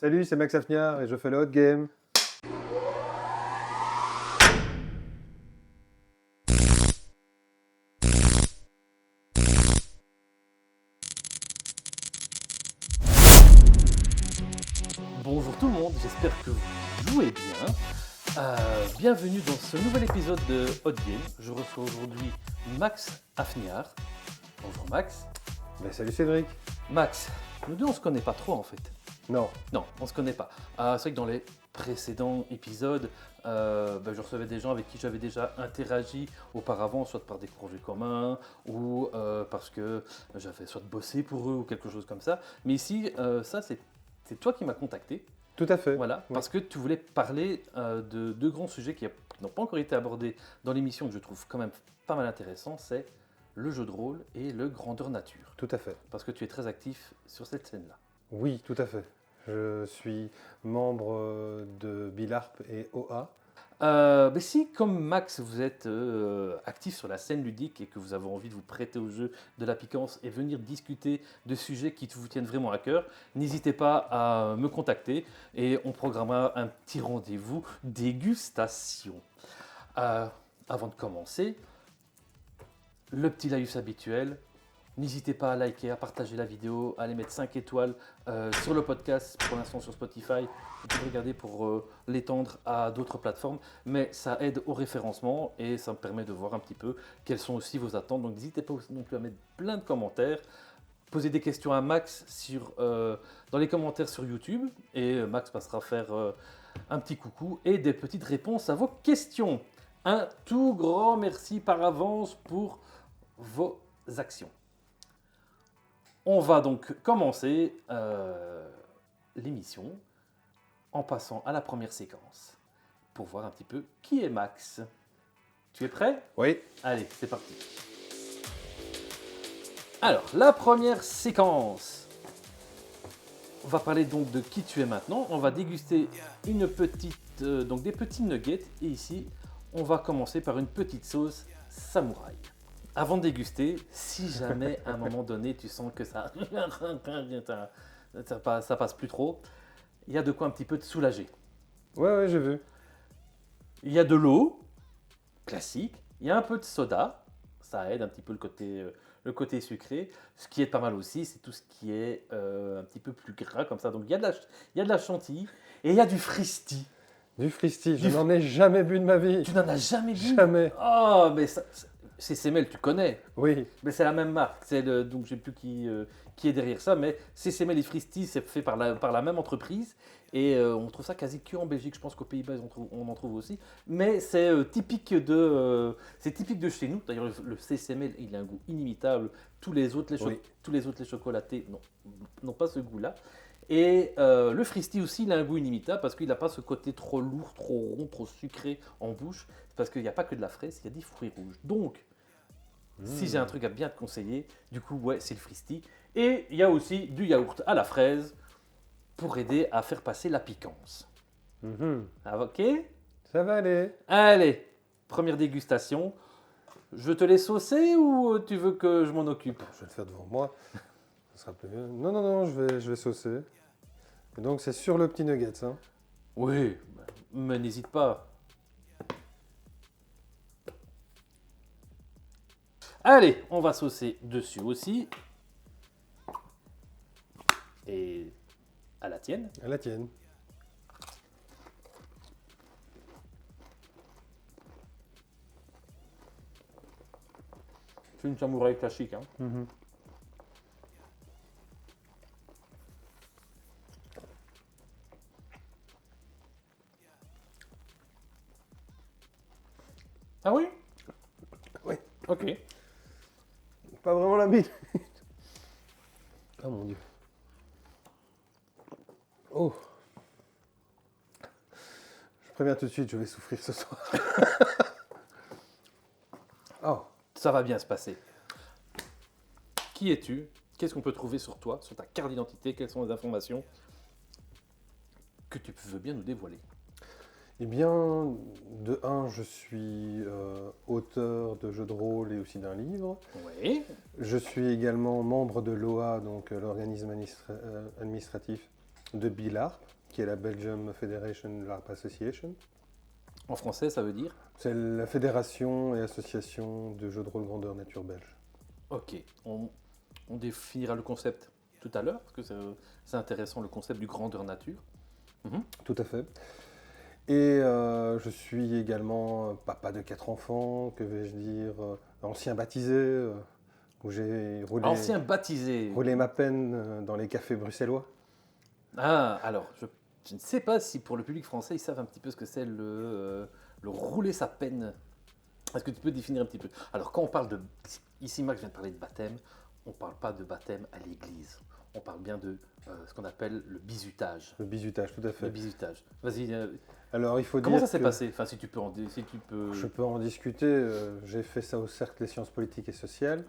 Salut, c'est Max Hafniard et je fais le hot game. Bonjour tout le monde, j'espère que vous jouez bien. Bienvenue dans ce nouvel épisode de Hot Game. Je reçois aujourd'hui Max Hafniard. Bonjour Max. Salut Cédric. Max, nous deux on se connaît pas trop en fait. Non, Non, on se connaît pas. C'est vrai que dans les précédents épisodes, je recevais des gens avec qui j'avais déjà interagi auparavant, soit par des projets communs ou parce que j'avais soit bossé pour eux ou quelque chose comme ça. Mais ici, c'est toi qui m'as contacté. tout à fait. Voilà, Oui. parce que tu voulais parler de deux grands sujets qui n'ont pas encore été abordés dans l'émission, que je trouve quand même pas mal intéressant, c'est le jeu de rôle et le grandeur nature. Tout à fait. Parce que tu es très actif sur cette scène-là. Oui, tout à fait. Je suis membre de Bilarp et OA. Mais si, comme Max, vous êtes actif sur la scène ludique et que vous avez envie de vous prêter au jeu de la piquance et venir discuter de sujets qui vous tiennent vraiment à cœur, n'hésitez pas à me contacter et on programmera un petit rendez-vous dégustation. Avant de commencer, le petit laïus habituel. N'hésitez pas à liker, à partager la vidéo, à aller mettre 5 étoiles sur le podcast, pour l'instant sur Spotify. Vous pouvez regarder pour l'étendre à d'autres plateformes, mais ça aide au référencement et ça me permet de voir un petit peu quelles sont aussi vos attentes. Donc n'hésitez pas non plus à mettre plein de commentaires. Posez des questions à Max dans les commentaires sur YouTube et Max passera faire un petit coucou et des petites réponses à vos questions. Un tout grand merci par avance pour vos actions. On va donc commencer l'émission en passant à la première séquence pour voir un petit peu qui est Max. Tu es prêt ? Oui, Allez, c'est parti. Alors, la première séquence. On va parler donc de qui tu es maintenant. On va déguster une petite, donc des petits nuggets. Et ici, on va commencer par une petite sauce samouraï. Avant de déguster, si jamais à un moment donné tu sens que ça passe plus trop, il y a de quoi un petit peu te soulager. ouais, j'ai vu. Il y a de l'eau, classique. Il y a un peu de soda, ça aide un petit peu le côté sucré. Ce qui est pas mal aussi, c'est tout ce qui est un petit peu plus gras comme ça. Donc il y a de la chantilly et il y a du fristi. Du Fristi, je n'en ai jamais bu de ma vie. Tu n'en as jamais bu ? Jamais. Oh, mais c'est CCML, tu connais. Oui, Mais c'est la même marque, donc je ne sais plus qui est derrière ça, mais CCML et Fristi, c'est fait par la même entreprise, et on trouve ça quasi que en Belgique, je pense qu'aux Pays-Bas on en trouve aussi, mais c'est typique de chez nous. D'ailleurs le CCML il a un goût inimitable, tous les autres les chocolatés n'ont pas ce goût-là, et le Fristi aussi il a un goût inimitable parce qu'il n'a pas ce côté trop lourd, trop rond, trop sucré en bouche, parce qu'il n'y a pas que de la fraise, il y a des fruits rouges, donc si j'ai un truc à bien te conseiller, du coup, ouais, c'est le Fristi. Et il y a aussi du yaourt à la fraise pour aider à faire passer la piquance. Mhm. Ah, ok ? Ça va aller. Allez, première dégustation. Je te laisse saucer ou tu veux que je m'en occupe ? Je vais le faire devant moi. Ça sera plus mieux. Non, je vais saucer. Et donc c'est sur le petit nugget, hein. Oui, mais n'hésite pas. Allez, on va saucer dessus aussi. Et à la tienne. À la tienne. C'est une samouraï classique. Hein. Mhm. Ah oui ? Oui. Ok. Pas vraiment la bite. Oh mon dieu. Oh. Je préviens tout de suite, je vais souffrir ce soir. Oh. Ça va bien se passer. Qui es-tu ? Qu'est-ce qu'on peut trouver sur toi, sur ta carte d'identité ? Quelles sont les informations que tu veux bien nous dévoiler ? Eh bien, de un, je suis auteur de jeux de rôle et aussi d'un livre. Oui. Je suis également membre de l'OA, donc l'organisme administratif de BILARP, qui est la Belgium Federation LARP Association. En français, ça veut dire? C'est la fédération et association de jeux de rôle grandeur nature belge. Ok, on définira le concept tout à l'heure, parce que c'est intéressant le concept du grandeur nature. Mhm. Tout à fait. Et je suis également papa de 4 enfants, que vais-je dire, ancien baptisé, où j'ai Ancien baptisé. roulé ma peine dans les cafés bruxellois. Ah, alors, je ne sais pas si pour le public français, ils savent un petit peu ce que c'est le rouler sa peine. Est-ce que tu peux définir un petit peu? Alors, quand on parle de... Ici, Max vient de parler de baptême. On ne parle pas de baptême à l'église. On parle bien de ce qu'on appelle le bizutage. Le bizutage, tout à Le fait. bizutage. Vas-y, Alors, il faut comment dire ça s'est que passé? Enfin, si tu peux si tu peux... je peux en discuter. J'ai fait ça au Cercle des sciences politiques et sociales.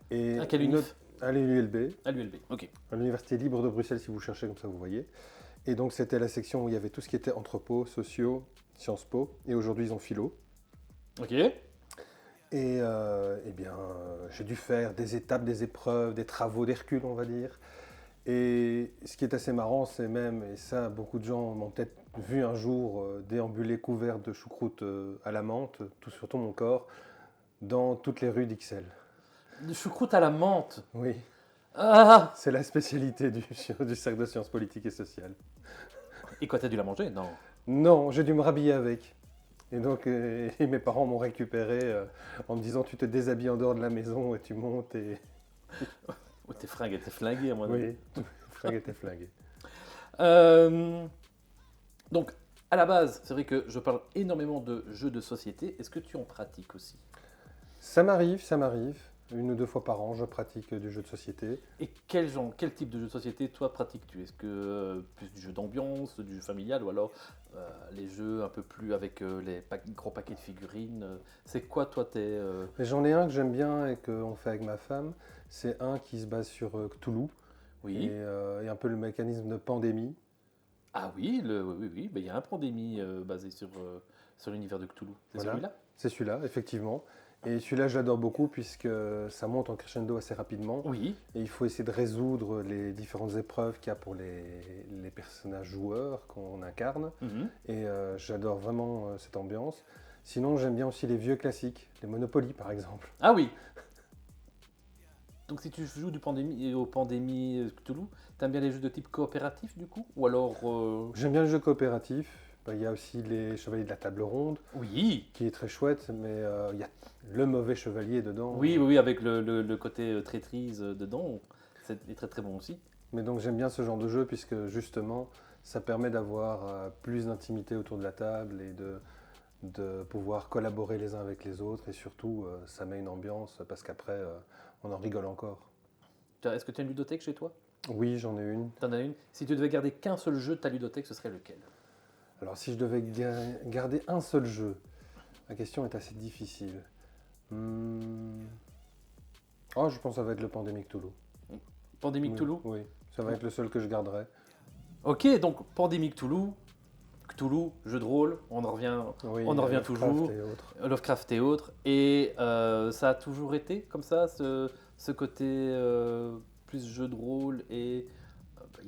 Et À quelle unif? à l'ULB, À l'ULB, ok. à l'Université libre de Bruxelles, si vous cherchez, comme ça vous voyez. Et donc, c'était la section où il y avait tout ce qui était anthropo, sociaux, Sciences Po. Et aujourd'hui, ils ont philo. Ok. Et eh bien, j'ai dû faire des étapes, des épreuves, des travaux d'Hercule, on va dire. Et ce qui est assez marrant, c'est même, et ça, beaucoup de gens m'ont peut-être vu un jour déambuler couvert de choucroute à la menthe, tout sur tout mon corps, dans toutes les rues d'Ixelles. De choucroute à la menthe. Oui, Ah! c'est la spécialité du Cercle de sciences politiques et sociales. Et quoi, t'as dû la manger? Non. Non, j'ai dû me rhabiller avec. Et donc, et mes parents m'ont récupéré en me disant, tu te déshabilles en dehors de la maison et tu montes et... Oh, tes fringues étaient flinguées, à mon avis. Oui, tout flingue était flingué. Euh, donc, à la base, c'est vrai que je parle énormément de jeux de société. Est-ce que tu en pratiques aussi? Ça m'arrive, ça m'arrive. 1 ou 2 fois par an, je pratique du jeu de société. Et quel genre, quel type de jeu de société, toi, pratiques-tu? Est-ce que plus du jeu d'ambiance, du jeu familial, ou alors les jeux un peu plus avec les gros paquets de figurines? C'est quoi, toi, Mais j'en ai un que j'aime bien et qu'on fait avec ma femme. C'est un qui se base sur Cthulhu Oui. et un peu le mécanisme de pandémie. Ah oui, oui. Ben, il y a un pandémie basé sur l'univers de Cthulhu. C'est Voilà. celui-là? C'est celui-là, effectivement. Et celui-là, je l'adore beaucoup puisque ça monte en crescendo assez rapidement. Oui. Et il faut essayer de résoudre les différentes épreuves qu'il y a pour les personnages joueurs qu'on incarne. Mhm. Et j'adore vraiment cette ambiance. Sinon, j'aime bien aussi les vieux classiques, les Monopoly par exemple. Ah oui. Donc si tu joues au pandémie Cthulhu, t'aimes bien les jeux de type coopératif du coup? Ou alors... J'aime bien le jeu coopératif. Il y a aussi les Chevaliers de la Table Ronde, Oui. qui est très chouette, mais il y a le mauvais chevalier dedans. Oui, avec le côté traîtrise dedans. C'est très très bon aussi. Mais donc j'aime bien ce genre de jeu, puisque justement, ça permet d'avoir plus d'intimité autour de la table et de pouvoir collaborer les uns avec les autres. Et surtout, ça met une ambiance, parce qu'après, on en rigole encore. Est-ce que tu as une ludothèque chez toi? Oui, j'en ai une. T'en as une? Si tu devais garder qu'un seul jeu de ta ludothèque, ce serait lequel? Alors si je devais garder un seul jeu, la question est assez difficile. Oh, je pense que ça va être le Pandémie Cthulhu. Pandémie Oui, Cthulhu? oui, ça va être le seul que je garderai. Ok, donc Pandémie Cthulhu, jeu de rôle, on en revient, Oui, on en revient Lovecraft toujours, et autres. Lovecraft et autres, et ça a toujours été comme ça, ce côté plus jeu de rôle et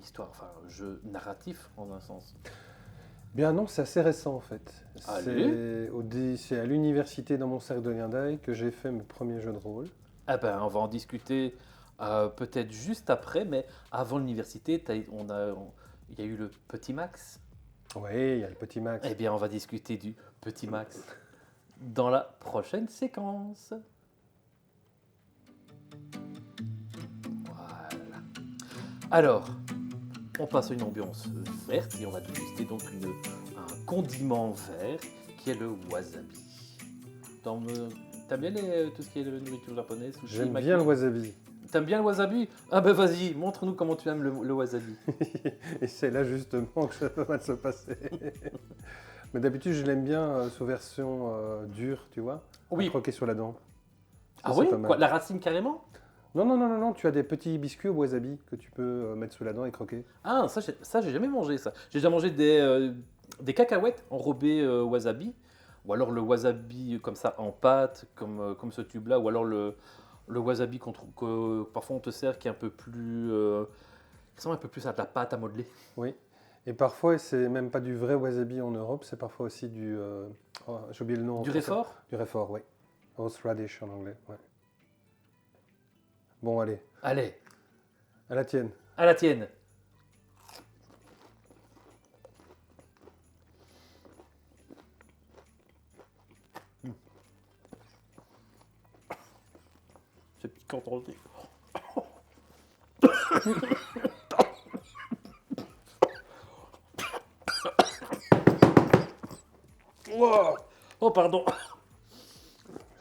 histoire, enfin jeu narratif en un sens. Bien non, c'est assez récent en fait. Allez. C'est à l'université dans mon cercle de Lindaï que j'ai fait mes premiers jeux de rôle. Ah ben, on va en discuter peut-être juste après, mais avant l'université, il y a eu le Petit Max. Oui, il y a le Petit Max. Eh bien, on va discuter du Petit Max dans la prochaine séquence. Voilà. Alors, on passe à une ambiance verte et on va déguster donc un condiment vert qui est le wasabi. T'aimes bien tout ce qui est de nourriture japonaise? Sushi, J'aime maki? bien le wasabi. T'aimes bien le wasabi? Ah ben vas-y, montre-nous comment tu aimes le wasabi. Et c'est là justement que ça va mal se passer. Mais d'habitude, je l'aime bien sous version dure, tu vois, Oui. à croquer sur la dent. Ah Ça, c'est oui? pas mal. Quoi, la racine carrément? Non, tu as des petits biscuits au wasabi que tu peux mettre sous la dent et croquer. Ah, ça j'ai jamais mangé ça. J'ai déjà mangé des cacahuètes enrobées wasabi, ou alors le wasabi comme ça en pâte, comme ce tube-là, ou alors le wasabi que parfois on te sert qui est un peu plus ressemble un peu plus à de la pâte à modeler. Oui. Et parfois, c'est même pas du vrai wasabi en Europe, c'est parfois aussi j'ai oublié le nom. en Du français. réfort? Du réfort, oui. Horseradish en anglais, ouais. Bon, allez, Allez, à la tienne. à la tienne. C'est piquant dans le nez. Wow. Oh, pardon.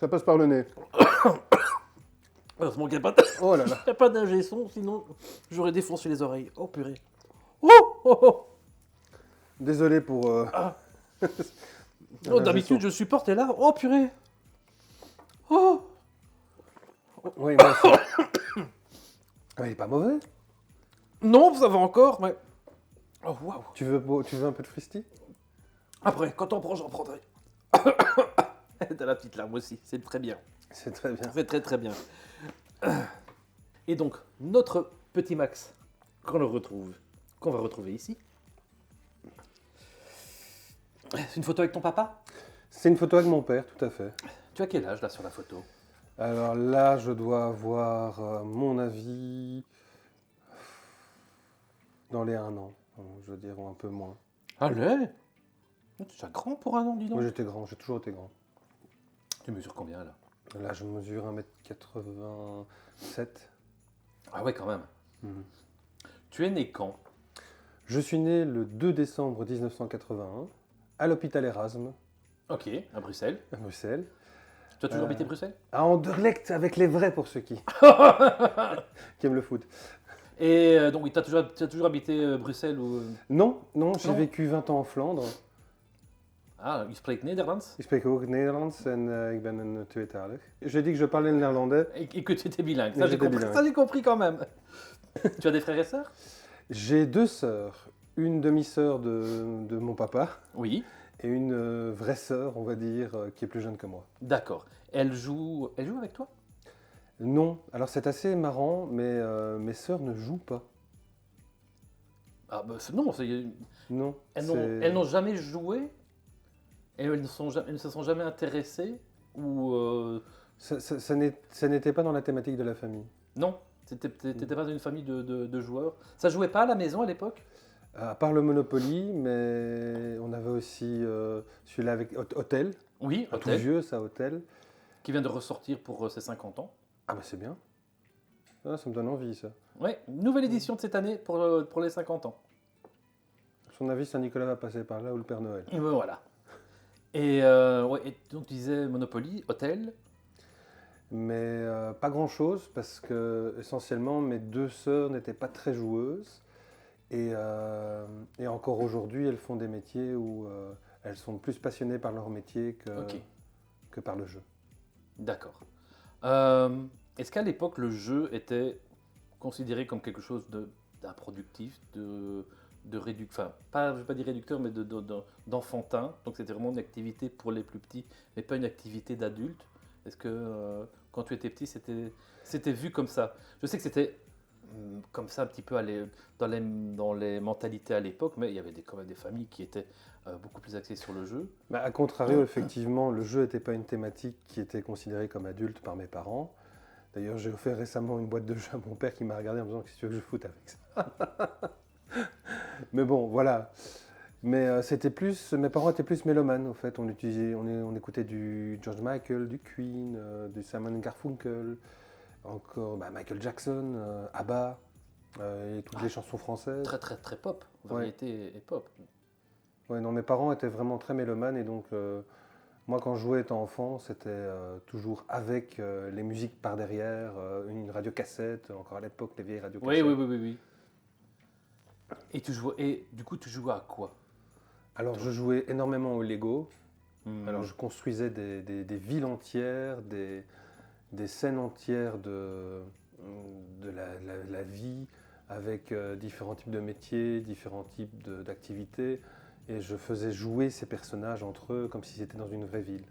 Ça passe par le nez. Heureusement qu'il n'y a pas Oh là là. il y a pas d'ingé son, sinon j'aurais défoncé les oreilles. Oh purée. Oh, oh, oh. Désolé pour. Ah. la Oh, d'habitude version. je supporte et là, oh purée. Oh. Oui, moi aussi. Ah, il est pas mauvais. Non, ça va encore, mais... Oh, waouh. Tu veux un peu de fristy? Après, quand on prend, j'en prendrai. T'as la petite larme aussi, c'est très bien. C'est très bien. C'est très très bien. Et donc, notre petit Max, qu'on va retrouver ici. C'est une photo avec ton papa? C'est une photo avec mon père, tout à fait. Tu as quel âge là sur la photo? Alors là, je dois avoir, à mon avis, dans les 1 an. Je veux dire, ou un peu moins. Allez. Tu es déjà grand pour un an, dis donc. Moi, j'étais grand, j'ai toujours été grand. Tu mesures combien là? Là, je mesure 1,87 m. Ah ouais, quand même. Mhm. Tu es né quand? Je suis né le 2 décembre 1981 à l'hôpital Erasme, Ok, à Bruxelles. à Bruxelles. Tu as toujours habité Bruxelles? À Anderlecht, avec les vrais pour ceux qui aiment le foot. Et donc, oui, tu as toujours habité Bruxelles ou... Non, j'ai Non. vécu 20 ans en Flandre. Ah, je spreekt Nederlands. Ik spreek ook Nederlands en ik ben een tweetalig. J'ai dit que je parlais le néerlandais. Et que tu étais bilingue. Mais Ça, j'ai j'étais compris. bilingue. Ça, j'ai compris quand même. Tu as des frères et sœurs? J'ai 2 sœurs. Une demi-sœur de mon papa Oui. et une vraie sœur, on va dire, qui est plus jeune que moi. D'accord. Elle joue avec toi? Non, alors c'est assez marrant, mais mes sœurs ne jouent pas. Ah, bah, non, Non. elles n'ont jamais joué? Elles ne se sont jamais intéressées? Ou... Ça n'était pas dans la thématique de la famille. Non? T'étais pas dans une famille de joueurs? Ça jouait pas à la maison à l'époque? À part le Monopoly, mais on avait aussi celui-là avec Hôtel. Oui, Tout Hôtel, vieux, ça, Hôtel. qui vient de ressortir pour ses 50 ans. Ah bah c'est bien. Ah, ça me donne envie, ça. Ouais, nouvelle édition de cette année pour les 50 ans. À son avis, Saint-Nicolas va passer par là ou le Père Noël. Et ben voilà. Et, ouais, et donc tu disais Monopoly, Hôtel. Mais pas grand-chose, parce que essentiellement, mes 2 sœurs n'étaient pas très joueuses. Et encore aujourd'hui, elles font des métiers où elles sont plus passionnées par leur métier Ok. que par le jeu. D'accord. Est-ce qu'à l'époque, le jeu était considéré comme quelque chose d'improductif, enfin, pas, je ne vais pas dire réducteur, mais d'enfantin? Donc c'était vraiment une activité pour les plus petits, mais pas une activité d'adulte. Est-ce que quand tu étais petit, c'était vu comme ça? Je sais que c'était comme ça un petit peu dans les mentalités à l'époque, mais il y avait quand même des familles qui étaient beaucoup plus axées sur le jeu. Bah, a contrario, effectivement, le jeu n'était pas une thématique qui était considérée comme adulte par mes parents. D'ailleurs, j'ai offert récemment une boîte de jeux à mon père qui m'a regardé en me disant « Qu'est-ce que tu veux que je foute avec ça ?» Mais bon, voilà. Mais mes parents étaient plus mélomanes, en fait. On écoutait du George Michael, du Queen, du Simon Garfunkel, encore Michael Jackson, ABBA, et toutes les chansons françaises. Très très très pop, variété et pop. Ouais, non, mes parents étaient vraiment très mélomanes et donc moi quand je jouais étant enfant, c'était toujours avec les musiques par derrière, une radiocassette, encore à l'époque les vieilles radiocassettes. Oui. Et du coup, tu jouais à quoi? Alors je jouais énormément au Lego. Hmm. Alors je construisais des villes entières, des scènes entières de la vie avec différents types de métiers, différents types d'activités. Et je faisais jouer ces personnages entre eux comme si c'était dans une vraie ville.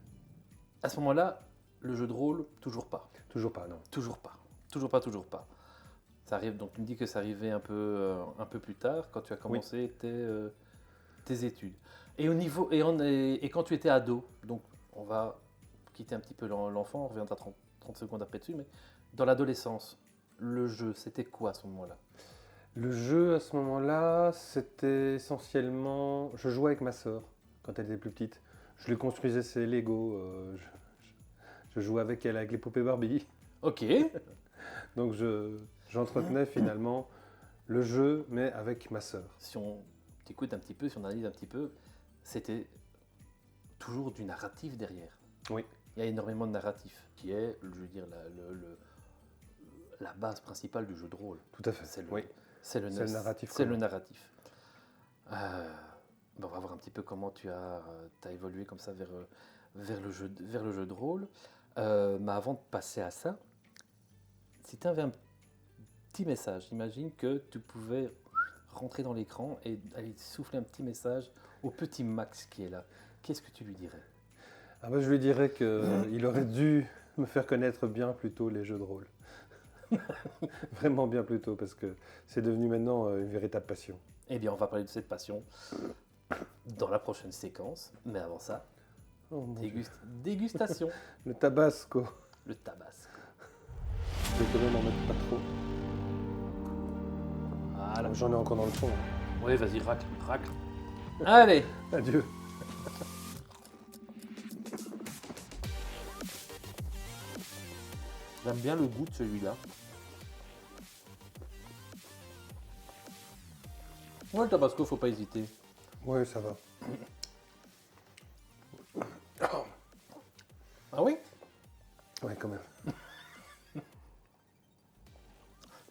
À ce moment-là, le jeu de rôle, toujours pas. Toujours pas, non. Toujours pas. Ça arrive, donc tu me dis que ça arrivait un peu plus tard, quand tu as commencé tes études. Et, et quand tu étais ado, donc on va quitter un petit peu l'enfant, on reviendra 30 secondes après dessus, mais dans l'adolescence, le jeu, c'était quoi à ce moment-là? Le jeu, à ce moment-là, c'était essentiellement... Je jouais avec ma sœur, quand elle était plus petite. Je lui construisais ses Lego. Je jouais avec elle, avec les poupées Barbie. Ok, Donc j'entretenais finalement le jeu, mais avec ma sœur. si on t'écoute un petit peu, si on analyse un petit peu, c'était toujours du narratif derrière. Oui, Il y a énormément de narratif, qui est, je veux dire, la base principale du jeu de rôle. tout à fait. C'est le, Oui. c'est le, C'est le narratif C'est commun. le narratif. On va voir un petit peu comment tu as évolué comme ça vers le jeu de rôle. Mais avant de passer à ça, si tu avais un petit message, imagine que tu pouvais rentrer dans l'écran et aller souffler un petit message au petit Max qui est là. Qu'est-ce que tu lui dirais? Ah bah, je lui dirais qu'il aurait dû me faire connaître bien plus tôt les jeux de rôle. Vraiment bien plus tôt, parce que c'est devenu maintenant une véritable passion. Eh bien, on va parler de cette passion dans la prochaine séquence. Mais avant ça, Oh, mon Dieu. dégustation. Le tabasco. Le tabasco. Je vais quand même en mettre pas trop. Voilà. J'en ai encore dans le fond. Oui, vas-y, racle. Allez. Adieu. J'aime bien le goût de celui-là. Ouais, le tabasco, faut pas hésiter. Oui, ça va. Ah oui? Ouais, quand même.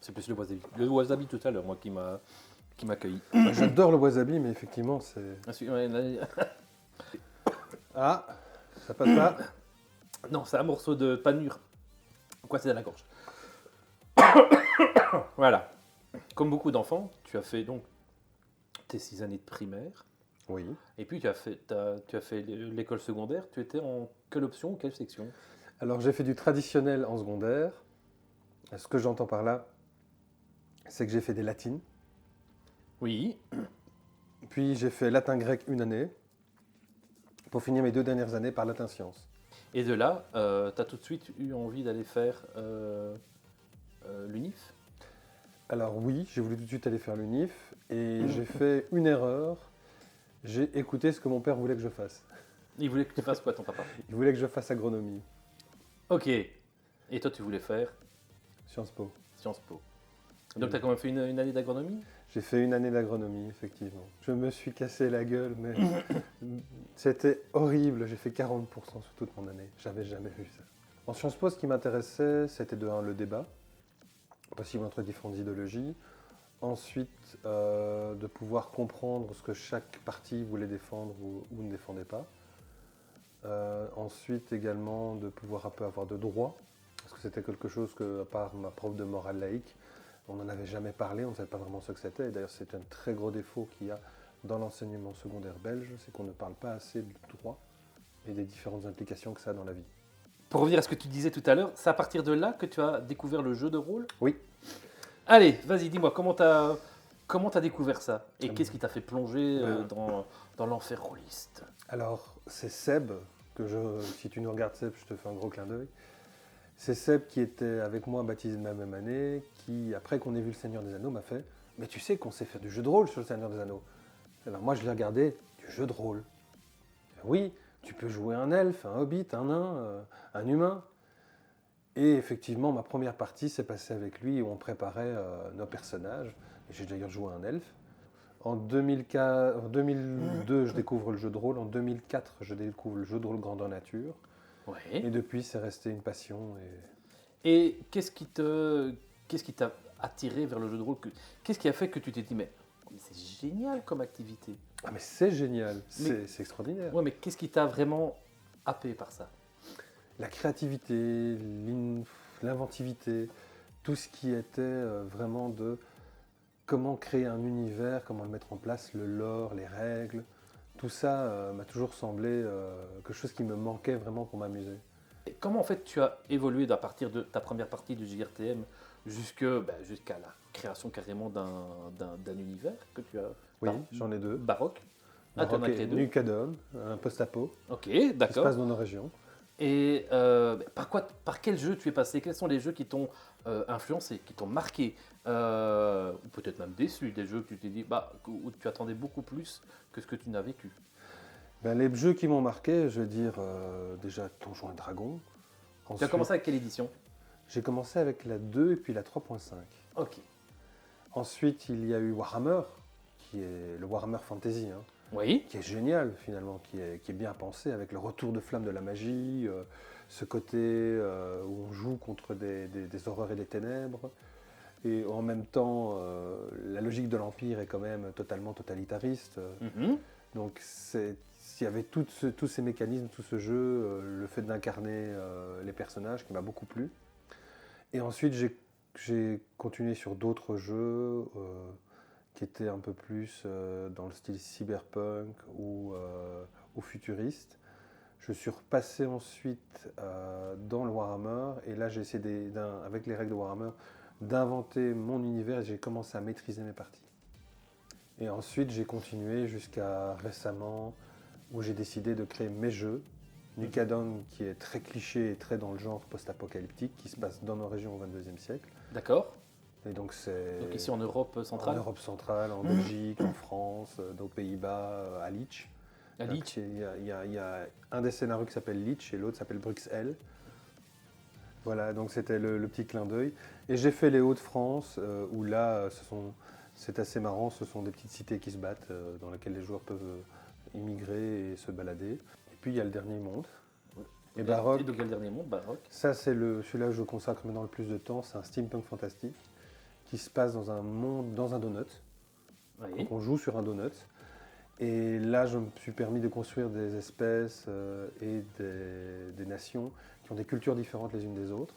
C'est plus le wasabi. Le wasabi tout à l'heure, moi, qui m'a accueilli. J'adore le wasabi, mais effectivement, c'est... Ah, ça passe pas. Non, c'est un morceau de panure. Quoi, c'est dans la gorge. Voilà. Comme beaucoup d'enfants, tu as fait donc tes 6 années de primaire. Oui. Et puis tu as fait l'école secondaire. Tu étais en quelle option ou quelle section? Alors, j'ai fait du traditionnel en secondaire. Ce que j'entends par là, c'est que j'ai fait des latines. Oui. Puis, j'ai fait latin-grec une année. Pour finir mes 2 dernières années par latin-sciences. Et de là, tu as tout de suite eu envie d'aller faire l'UNIF? Alors oui, j'ai voulu tout de suite aller faire l'UNIF et j'ai fait une erreur. J'ai écouté ce que mon père voulait que je fasse. Il voulait que tu fasses quoi, ton papa? Il voulait que je fasse agronomie, Ok. Et toi, tu voulais faire Sciences Po. Sciences Po. Donc, tu as quand même fait une année d'agronomie? J'ai fait une année d'agronomie, effectivement. Je me suis cassé la gueule, mais c'était horrible. J'ai fait 40% sur toute mon année. J'avais jamais vu ça. En Sciences Po, ce qui m'intéressait, c'était de 1, le débat, possible entre différentes idéologies. Ensuite, de pouvoir comprendre ce que chaque parti voulait défendre ou ne défendait pas. Ensuite, également, de pouvoir un peu avoir de droit, parce que c'était quelque chose que, à part ma prof de morale laïque, on n'en avait jamais parlé, on ne savait pas vraiment ce que c'était. Et d'ailleurs, c'est un très gros défaut qu'il y a dans l'enseignement secondaire belge, c'est qu'on ne parle pas assez du droit et des différentes implications que ça a dans la vie. Pour revenir à ce que tu disais tout à l'heure, c'est à partir de là que tu as découvert le jeu de rôle? Oui. Allez, vas-y, dis-moi, comment t'as découvert ça? Et qu'est-ce qui t'a fait plonger dans l'enfer rôliste? Alors, c'est Seb, si tu nous regardes Seb, je te fais un gros clin d'œil. C'est Seb qui était avec moi baptisé de la même année, qui, après qu'on ait vu le Seigneur des Anneaux, m'a fait « Mais tu sais qu'on sait faire du jeu de rôle sur le Seigneur des Anneaux ?» Alors moi, je l'ai regardé, du jeu de rôle. Oui, tu peux jouer un elfe, un hobbit, un nain, un humain. Et effectivement, ma première partie s'est passée avec lui où on préparait nos personnages. Et j'ai d'ailleurs joué un elfe. En 2002, je découvre le jeu de rôle. En 2004, je découvre le jeu de rôle grandeur nature. Ouais. Et depuis, c'est resté une passion. Et qu'est-ce qui t'a attiré vers le jeu de rôle? Qu'est-ce qui a fait que tu t'es dit, mais c'est génial comme activité? Ah mais c'est génial, c'est extraordinaire. Ouais, mais qu'est-ce qui t'a vraiment happé par ça? La créativité, l'inventivité, tout ce qui était vraiment de comment créer un univers, comment le mettre en place, le lore, les règles, tout ça m'a toujours semblé quelque chose qui me manquait vraiment pour m'amuser. Et comment en fait tu as évolué à partir de ta première partie du JRTM jusqu'à la création carrément d'un univers que tu as Oui, j'en ai deux. baroque. Ah, tu en as Baroque créé et deux. Nucadon, un post-apo, Ok, qui se d'accord. passe dans nos régions. Et par quel jeu tu es passé? Quels sont les jeux qui t'ont influencé, qui t'ont marqué, ou peut-être même déçu, des jeux que tu t'es dit, où tu attendais beaucoup plus que ce que tu n'as vécu? Ben, les jeux qui m'ont marqué, je vais dire déjà Donjons et Dragons. Tu as Ensuite, commencé avec quelle édition? j'ai commencé avec la 2 et puis la 3.5. Ok. Ensuite, il y a eu Warhammer, qui est le Warhammer Fantasy, hein, Oui. qui est génial finalement, qui est bien pensé avec le retour de flamme de la magie, ce côté où on joue contre des horreurs et des ténèbres. Et en même temps, la logique de l'Empire est quand même totalement totalitariste. Mhm. Donc il y avait tous ces mécanismes, tout ce jeu, le fait d'incarner les personnages qui m'a beaucoup plu. Et ensuite, j'ai continué sur d'autres jeux qui étaient un peu plus dans le style cyberpunk ou futuriste. Je suis repassé ensuite dans le Warhammer et là j'ai essayé, avec les règles de Warhammer, d'inventer mon univers et j'ai commencé à maîtriser mes parties. Et ensuite j'ai continué jusqu'à récemment où j'ai décidé de créer mes jeux. Nucadon qui est très cliché et très dans le genre post-apocalyptique qui se passe dans nos régions au XXIe siècle. D'accord. Et donc c'est Donc ici en Europe centrale. en Europe centrale, en Belgique, en France, aux Pays-Bas, à Leech. À Leech. Il y a un des scénarios qui s'appelle Leech et l'autre s'appelle Bruxelles. Voilà, donc c'était le petit clin d'œil. Et j'ai fait les Hauts-de-France, où là, c'est assez marrant, ce sont des petites cités qui se battent, dans lesquelles les joueurs peuvent immigrer et se balader. Et puis il y a le Dernier Monde. Et Baroque, Et donc, quel dernier monde, Baroque. ça c'est celui-là que je consacre maintenant le plus de temps, c'est un steampunk fantastique qui se passe dans un monde, dans un donut. Oui. Donc on joue sur un donut. Et là, je me suis permis de construire des espèces et des nations qui ont des cultures différentes les unes des autres.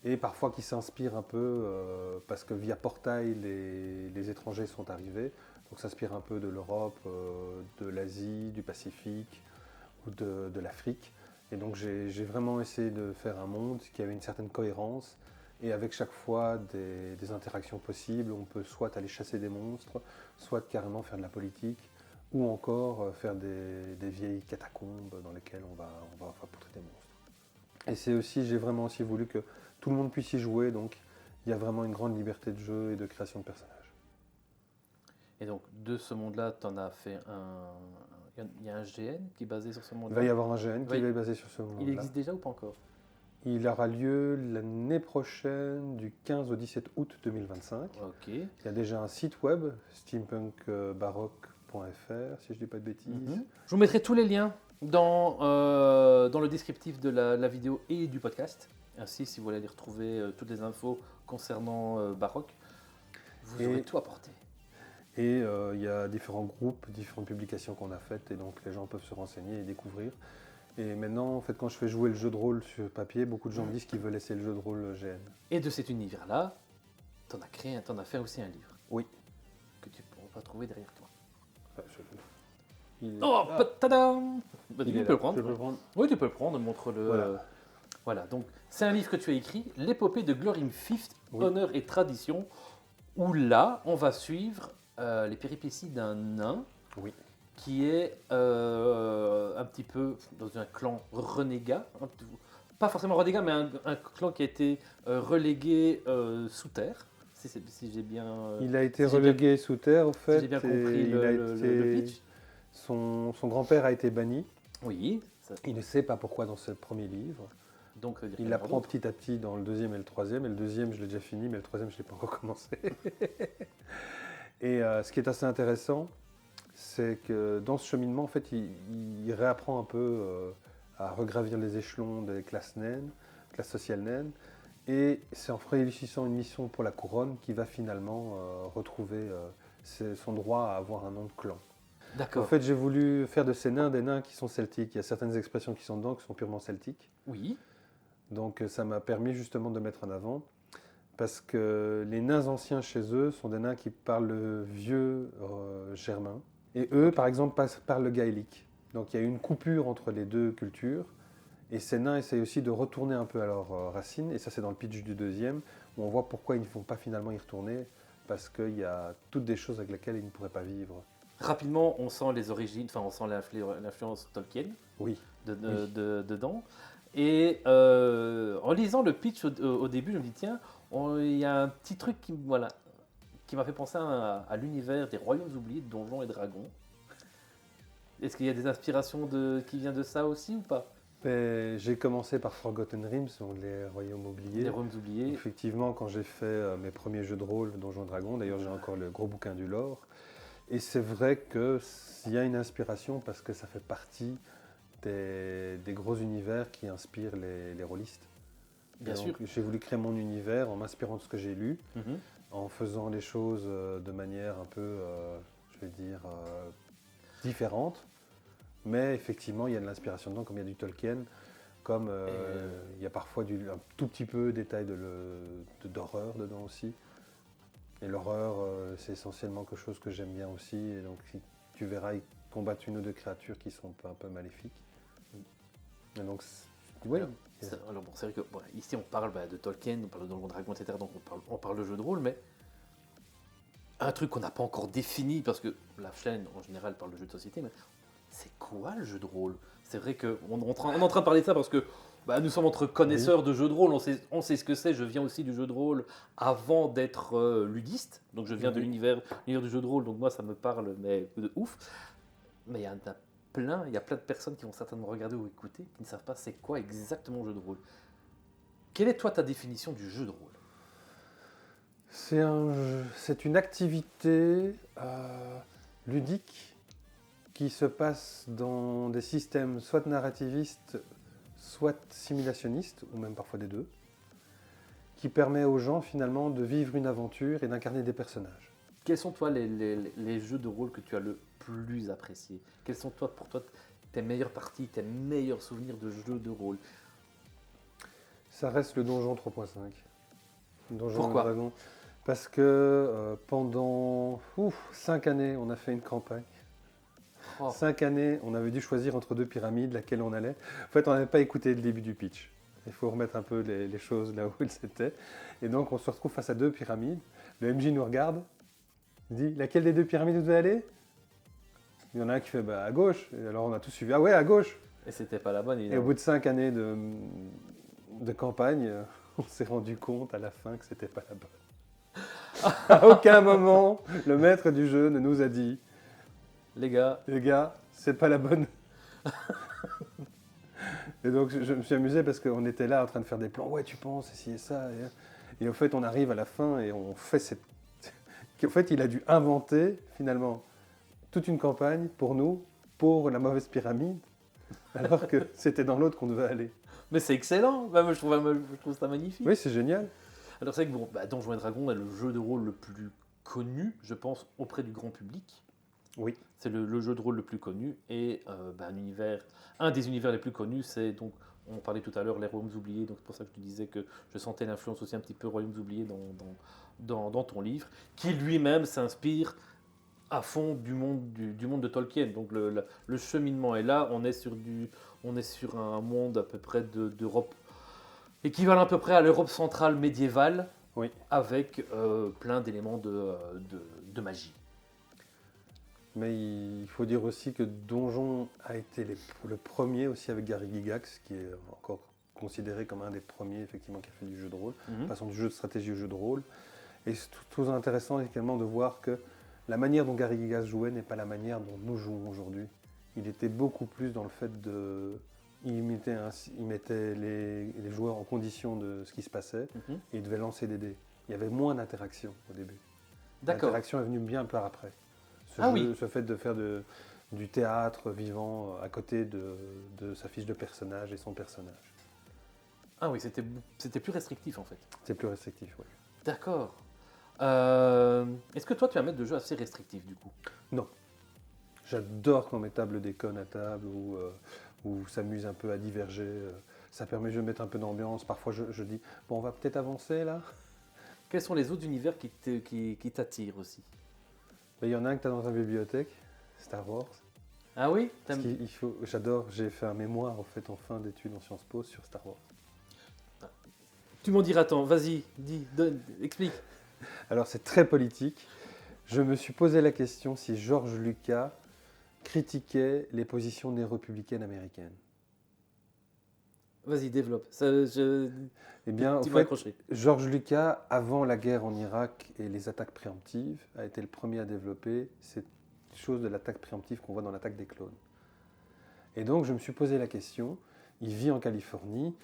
Et parfois qui s'inspirent un peu, parce que via Portail, les étrangers sont arrivés. Donc s'inspire un peu de l'Europe, de l'Asie, du Pacifique ou de l'Afrique. Et donc j'ai vraiment essayé de faire un monde qui avait une certaine cohérence. Et avec chaque fois des interactions possibles, on peut soit aller chasser des monstres, soit carrément faire de la politique, ou encore faire des vieilles catacombes dans lesquelles on va porter des monstres. Et j'ai vraiment aussi voulu que tout le monde puisse y jouer, donc il y a vraiment une grande liberté de jeu et de création de personnages. Et donc, de ce monde-là, tu en as fait un. Il y a un GN qui est basé sur ce Il monde-là. va y avoir un GN qui Oui. va être basé sur ce monde-là. Il existe déjà ou pas encore? Il aura lieu l'année prochaine, du 15 au 17 août 2025. Ok. Il y a déjà un site web, steampunkbaroque.fr, si je ne dis pas de bêtises. Mhm. Je vous mettrai tous les liens dans le descriptif de la vidéo et du podcast. Ainsi, si vous voulez aller retrouver toutes les infos concernant Baroque, vous aurez tout apporté. Et il y a différents groupes, différentes publications qu'on a faites, et donc les gens peuvent se renseigner et découvrir. Et maintenant, en fait, quand je fais jouer le jeu de rôle sur papier, beaucoup de gens me disent qu'ils veulent essayer le jeu de rôle GN. Et de cet univers-là, t'en as fait aussi un livre. Oui. Que tu pourras trouver derrière toi. Ah, Tadam! Tu il est peux là. le prendre. Je peux le prendre. Oui, tu peux le prendre, montre-le. Voilà. Voilà, donc c'est un livre que tu as écrit, L'épopée de Glorim Fifth, Oui. honneur et tradition, où là, on va suivre les péripéties d'un nain Oui. qui est un petit peu dans un clan renégat, pas forcément renégat, mais un clan qui a été relégué sous terre, si j'ai bien, Il a été si j'ai bien- relégué sous terre, au fait. j'ai bien et compris il a le pitch. Son grand-père a été banni. Oui, ça, Il ne sait pas pourquoi dans ce premier livre. donc Il l'apprend petit à petit dans le deuxième et le troisième. Et le deuxième, je l'ai déjà fini, mais le troisième, je ne l'ai pas encore commencé. Et ce qui est assez intéressant, c'est que dans ce cheminement, en fait, il réapprend un peu à regravir les échelons des classes naines, classes sociales naines. Et c'est en réussissant une mission pour la couronne qu'il va finalement retrouver son droit à avoir un nom de clan. D'accord. En fait, j'ai voulu faire de ces nains des nains qui sont celtiques. Il y a certaines expressions qui sont dedans qui sont purement celtiques. Oui. Donc ça m'a permis justement de mettre en avant. Parce que les nains anciens chez eux sont des nains qui parlent le vieux germain. Et eux, par exemple, parlent le gaélique. Donc il y a une coupure entre les deux cultures. Et ces nains essayent aussi de retourner un peu à leurs racines. Et ça, c'est dans le pitch du deuxième, où on voit pourquoi ils ne vont pas finalement y retourner, parce qu'il y a toutes des choses avec lesquelles ils ne pourraient pas vivre. Rapidement, on sent les origines, enfin on sent l'influence Tolkien Oui, oui. dedans. Et en lisant le pitch au début, je me dis tiens, il y a un petit truc voilà, qui m'a fait penser à l'univers des Royaumes oubliés de Donjons et Dragons. Est-ce qu'il y a des inspirations qui viennent de ça aussi ou pas? Mais j'ai commencé par Forgotten Realms, donc les Royaumes Les oubliés. Royaumes oubliés. Effectivement, quand j'ai fait mes premiers jeux de rôle, Donjons et Dragons, d'ailleurs j'ai encore le gros bouquin du lore, et c'est vrai qu'il y a une inspiration parce que ça fait partie des gros univers qui inspirent les rôlistes. Bien Et sûr. donc, j'ai voulu créer mon univers en m'inspirant de ce que j'ai lu, Mhm. en faisant les choses de manière un peu, je vais dire, différente. Mais effectivement, il y a de l'inspiration dedans, comme il y a du Tolkien, comme il y a parfois un tout petit peu détail d'horreur dedans aussi. Et l'horreur, c'est essentiellement quelque chose que j'aime bien aussi. Et donc, tu verras, ils combattent une ou deux créatures qui sont un peu maléfiques. Et donc, oui. Alors bon, c'est vrai que bon, ici on parle de Tolkien, on parle de Donjons et Dragons, etc. Donc on parle de jeux de rôle, mais un truc qu'on n'a pas encore défini, parce que la chaîne en général parle de jeux de société, mais c'est quoi le jeu de rôle? C'est vrai qu'on on est en train de parler de ça parce que nous sommes entre connaisseurs de jeux de rôle, on sait ce que c'est. Je viens aussi du jeu de rôle avant d'être ludiste, donc je viens de l'univers du jeu de rôle, donc moi ça me parle, mais de ouf. Mais il y a plein de personnes qui vont certainement regarder ou écouter qui ne savent pas c'est quoi exactement le jeu de rôle. Quelle est toi ta définition du jeu de rôle? C'est une activité ludique qui se passe dans des systèmes soit narrativistes, soit simulationnistes, ou même parfois des deux, qui permet aux gens finalement de vivre une aventure et d'incarner des personnages. Quels sont toi les jeux de rôle que tu as le plus appréciés? Quels sont pour toi tes meilleures parties, tes meilleurs souvenirs de jeux de rôle? Ça reste le Donjon 3.5. Donjon et Pourquoi? Dragon. Parce que pendant 5 années, on a fait une campagne. Oh, 5 années, on avait dû choisir entre deux pyramides, laquelle on allait. En fait, on n'avait pas écouté le début du pitch. Il faut remettre un peu les choses là où elles étaient. Et donc, on se retrouve face à deux pyramides. Le MJ nous regarde, il dit laquelle des deux pyramides vous devez aller? Il y en a un qui fait à gauche. Et alors, on a tous suivi. Ah ouais, à gauche. et c'était pas la bonne, Et au évidemment. bout de 5 années de campagne, on s'est rendu compte à la fin que c'était pas la bonne. À aucun moment, le maître du jeu ne nous a dit Les gars, les gars, c'est pas la bonne. Et donc je me suis amusé parce qu'on était là en train de faire des plans. Ouais, tu penses, ci et ça. Et en fait, on arrive à la fin et on fait cette. En fait, il a dû inventer finalement toute une campagne pour nous, pour la mauvaise pyramide, alors que c'était dans l'autre qu'on devait aller. mais c'est excellent. Moi, je trouve ça magnifique. Oui, c'est génial. Alors c'est vrai que bon, Donjons et Dragons est le jeu de rôle le plus connu, je pense, auprès du grand public. Oui. C'est le jeu de rôle le plus connu et un des univers les plus connus, c'est donc, on parlait tout à l'heure, les Royaumes oubliés, donc c'est pour ça que je te disais que je sentais l'influence aussi un petit peu Royaumes oubliés dans ton livre, qui lui-même s'inspire à fond du monde de Tolkien. Donc le cheminement est là, on est sur un monde à peu près d'Europe, équivalent à peu près à l'Europe centrale médiévale, Oui. avec plein d'éléments de magie. Mais il faut dire aussi que Donjon a été le premier aussi avec Gary Gygax, qui est encore considéré comme un des premiers effectivement qui a fait du jeu de rôle, passant du jeu de stratégie au jeu de rôle. Et c'est tout intéressant également de voir que la manière dont Gary Gygax jouait n'est pas la manière dont nous jouons aujourd'hui. Il était beaucoup plus dans le fait de... Il mettait les joueurs en condition de ce qui se passait et il devait lancer des dés. Il y avait moins d'interaction au début. D'accord. L'interaction est venue bien par après. Ce fait de faire du théâtre vivant à côté de sa fiche de personnage et son personnage. Ah oui, c'était plus restrictif en fait. C'est plus restrictif, oui. D'accord. Est-ce que toi tu as un maître de jeu assez restrictif du coup? Non. J'adore quand mes tables déconnent à table ou s'amusent un peu à diverger. Ça permet de mettre un peu d'ambiance. Parfois je dis, bon on va peut-être avancer là. Quels sont les autres univers qui t'attirent aussi? Il y en a un que tu as dans ta bibliothèque, Star Wars. Ah oui? J'adore, j'ai fait un mémoire en fin d'études en Sciences Po sur Star Wars. Tu m'en diras tant. Vas-y, dis, donne, explique. Alors c'est très politique. Je me suis posé la question si George Lucas critiquait les positions des républicaines américaines. Vas-y, développe. Eh bien, au Tu m'as fait, accroché. George Lucas, avant la guerre en Irak et les attaques préemptives, a été le premier à développer cette chose de l'attaque préemptive qu'on voit dans l'attaque des clones. Et donc, je me suis posé la question. Il vit en Californie.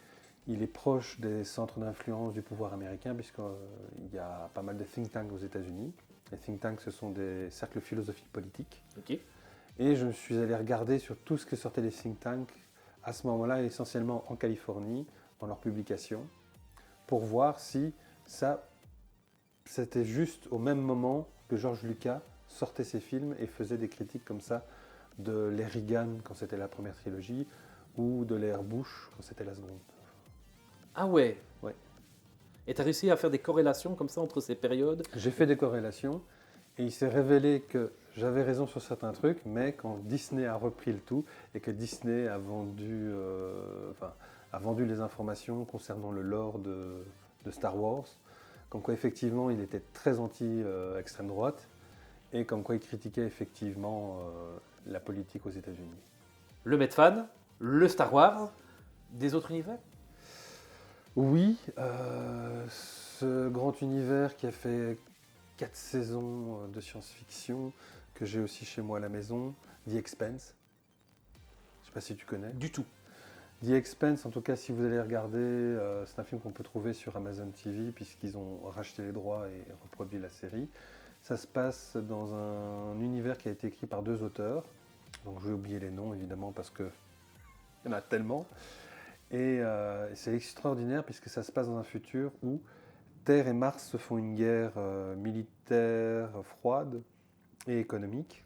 Il est proche des centres d'influence du pouvoir américain, puisqu'il y a pas mal de think tanks aux États-Unis. Les think tanks, ce sont des cercles philosophiques politiques. Ok. Et je me suis allé regarder sur tout ce que sortaient les think tanks à ce moment-là, essentiellement en Californie, dans leurs publications, pour voir si ça, c'était juste au même moment que George Lucas sortait ses films et faisait des critiques comme ça de l'ère Reagan quand c'était la première trilogie ou de l'ère Bush quand c'était la seconde. Ah ouais. Ouais. Et tu as réussi à faire des corrélations comme ça entre ces périodes? J'ai fait des corrélations et il s'est révélé que j'avais raison sur certains trucs, mais quand Disney a repris le tout et que Disney a vendu les informations concernant le lore de Star Wars, comme quoi effectivement il était très anti-extrême droite et comme quoi il critiquait effectivement la politique aux États-Unis. Le Metfan, le Star Wars, des autres univers? Oui, ce grand univers qui a fait 4 saisons de science-fiction que j'ai aussi chez moi à la maison, The Expanse. Je ne sais pas si tu connais. Du tout. The Expanse, en tout cas, si vous allez regarder, c'est un film qu'on peut trouver sur Amazon TV puisqu'ils ont racheté les droits et reproduit la série. Ça se passe dans un univers qui a été écrit par 2 auteurs. Donc je vais oublier les noms évidemment parce qu'il y en a tellement. Et c'est extraordinaire puisque ça se passe dans un futur où Terre et Mars se font une guerre militaire froide et économique.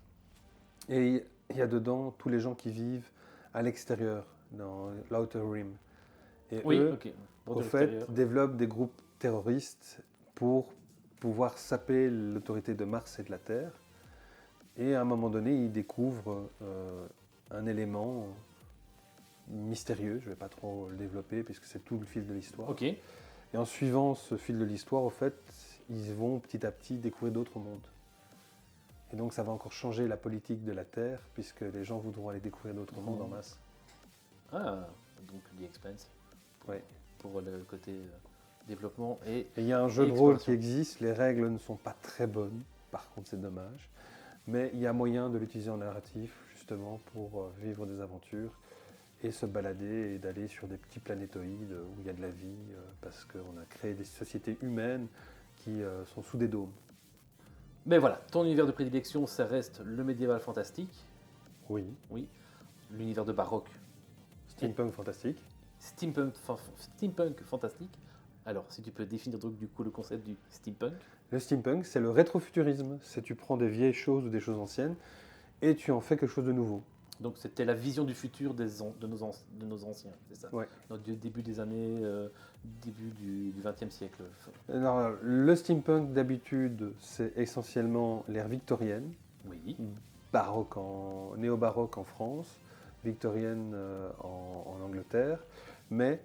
Et il y a dedans tous les gens qui vivent à l'extérieur, dans l'Outer Rim. Et Oui, eux, ok. au fait, développent des groupes terroristes pour pouvoir saper l'autorité de Mars et de la Terre. Et à un moment donné, ils découvrent un élément mystérieux, je ne vais pas trop le développer puisque c'est tout le fil de l'histoire. Ok. Et en suivant ce fil de l'histoire, au fait, ils vont petit à petit découvrir d'autres mondes. Et donc ça va encore changer la politique de la Terre, puisque les gens voudront aller découvrir d'autres mondes en masse. Ah, donc The Expanse. Ouais. Pour le côté développement et Et il y a un jeu de rôle qui existe, les règles ne sont pas très bonnes, par contre c'est dommage. Mais il y a moyen de l'utiliser en narratif, justement, pour vivre des aventures et se balader et d'aller sur des petits planétoïdes où il y a de la vie, parce qu'on a créé des sociétés humaines qui sont sous des dômes. Mais voilà, ton univers de prédilection, ça reste le médiéval fantastique. Oui. Oui. L'univers de baroque. Steampunk fantastique. Steampunk fantastique. Alors, si tu peux définir donc du coup le concept du steampunk. Le steampunk, c'est le rétrofuturisme. C'est tu prends des vieilles choses ou des choses anciennes et tu en fais quelque chose de nouveau. Donc c'était la vision du futur de nos anciens, c'est ça? Ouais. Donc, du début des années, début du XXe siècle. Alors, le steampunk d'habitude, c'est essentiellement l'ère victorienne, Oui. néo-baroque en France, victorienne en Angleterre, mais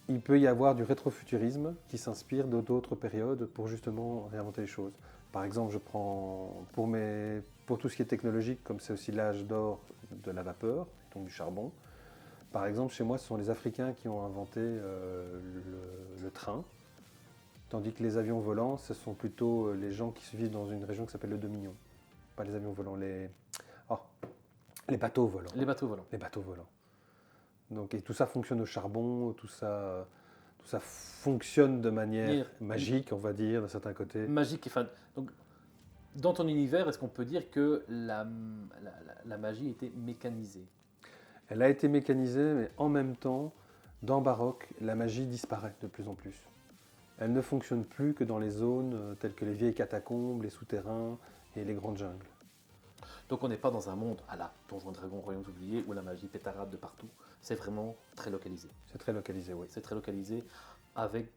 il peut y avoir du rétrofuturisme qui s'inspire d'autres périodes pour justement réinventer les choses. Par exemple, je prends pour tout ce qui est technologique, comme c'est aussi l'âge d'or de la vapeur, donc du charbon. Par exemple, chez moi, ce sont les Africains qui ont inventé le train, tandis que les avions volants, ce sont plutôt les gens qui vivent dans une région qui s'appelle le Dominion. Pas les avions volants, les bateaux volants. Les bateaux volants. Les bateaux volants. Donc, et tout ça fonctionne au charbon, tout ça fonctionne de manière magique, on va dire, d'un certain côté. Magique. Enfin, donc, dans ton univers, est-ce qu'on peut dire que la magie était mécanisée? Elle a été mécanisée, mais en même temps, dans Baroque, la magie disparaît de plus en plus. Elle ne fonctionne plus que dans les zones telles que les vieilles catacombes, les souterrains et les grandes jungles. Donc on n'est pas dans un monde à la Donjons et Dragons Royaumes oubliés où la magie pétarade de partout. C'est vraiment très localisé. C'est très localisé, oui. C'est très localisé avec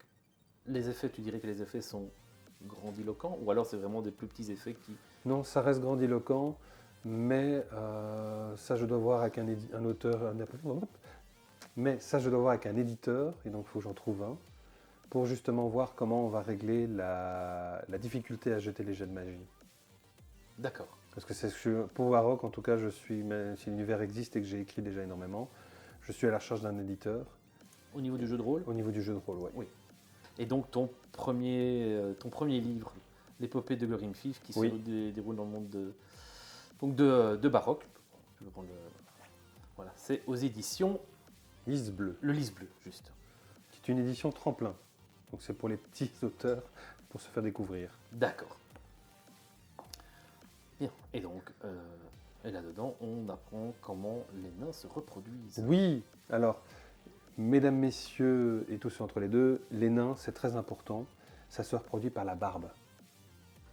les effets. Tu dirais que les effets sont grandiloquents ou alors c'est vraiment des plus petits effets qui... Non, ça reste grandiloquent, mais ça je dois voir avec un auteur... Mais ça je dois voir avec un éditeur, et donc il faut que j'en trouve un, pour justement voir comment on va régler la difficulté à jeter les jets de magie. D'accord. Parce que pour Varrock, en tout cas, même si l'univers existe et que j'ai écrit déjà énormément, je suis à la recherche d'un éditeur. Au niveau du jeu de rôle. Au niveau du jeu de rôle, oui. Oui. Et donc ton premier livre, l'épopée de Glorim Fief, qui Oui. se déroule dans le monde de Baroque. Je vais prendre voilà, c'est aux éditions Lys Bleu, Le Lys Bleu, juste. qui est une édition tremplin. Donc c'est pour les petits auteurs, pour se faire découvrir. D'accord. Bien. Et donc, et là-dedans, on apprend comment les nains se reproduisent. Oui, alors, mesdames, messieurs et tous ceux entre les deux, les nains, c'est très important, ça se reproduit par la barbe.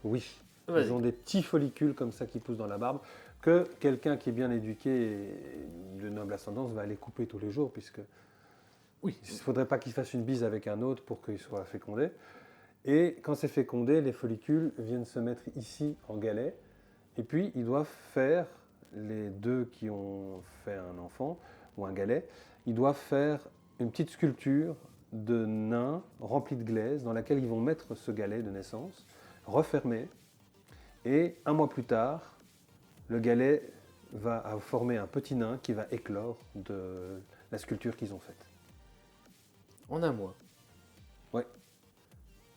Oui, Vas-y. ils ont des petits follicules comme ça qui poussent dans la barbe, que quelqu'un qui est bien éduqué et de noble ascendance va aller couper tous les jours, puisque Oui. il ne faudrait pas qu'il fasse une bise avec un autre pour qu'il soit fécondé. Et quand c'est fécondé, les follicules viennent se mettre ici en galet, et puis ils doivent faire, les deux qui ont fait un enfant ou un galet, ils doivent faire une petite sculpture de nains remplie de glaise dans laquelle ils vont mettre ce galet de naissance, refermer, et un mois plus tard, le galet va former un petit nain qui va éclore de la sculpture qu'ils ont faite. En un mois. Ouais.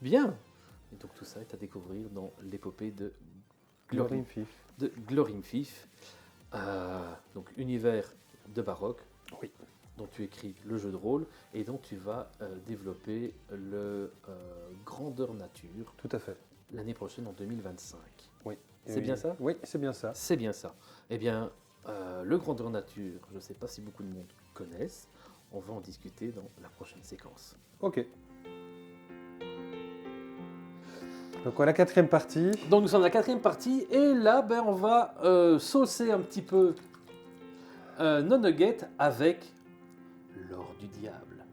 Bien. Et donc tout ça est à découvrir dans l'épopée de Glorim Fief. de Glorim Fief. Donc univers de Baroque. Oui. Dont tu écris le jeu de rôle et dont tu vas développer le grandeur nature Tout à fait. l'année prochaine en 2025. Oui. C'est bien ça? Oui, c'est bien ça. C'est bien ça. Eh bien, le grandeur nature, je ne sais pas si beaucoup de monde connaissent. On va en discuter dans la prochaine séquence. Ok. Donc voilà la quatrième partie. Donc nous sommes à la quatrième partie et là, ben, on va saucer un petit peu nos nuggets avec l'or du diable.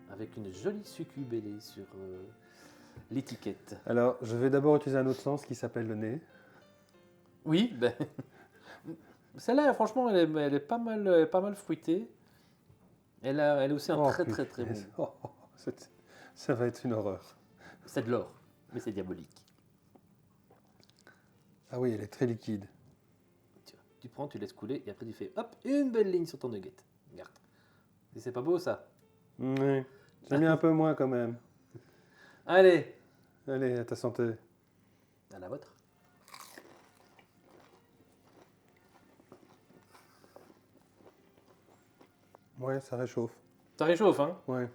Avec une jolie succubellée sur l'étiquette. Alors, je vais d'abord utiliser un autre sens qui s'appelle le nez. Oui, ben, celle-là, franchement, elle est pas mal fruitée. Elle est aussi un très bon goût. Ça va être une horreur. C'est de l'or, mais c'est diabolique. Ah oui, elle est très liquide. Tu prends, tu laisses couler et après tu fais hop, une belle ligne sur ton nugget. Regarde. Et c'est pas beau ça? Oui. J'aime bien un peu moins quand même. Allez, Allez, à ta santé. à la vôtre. Ouais, ça réchauffe. Ça réchauffe, hein? Ouais.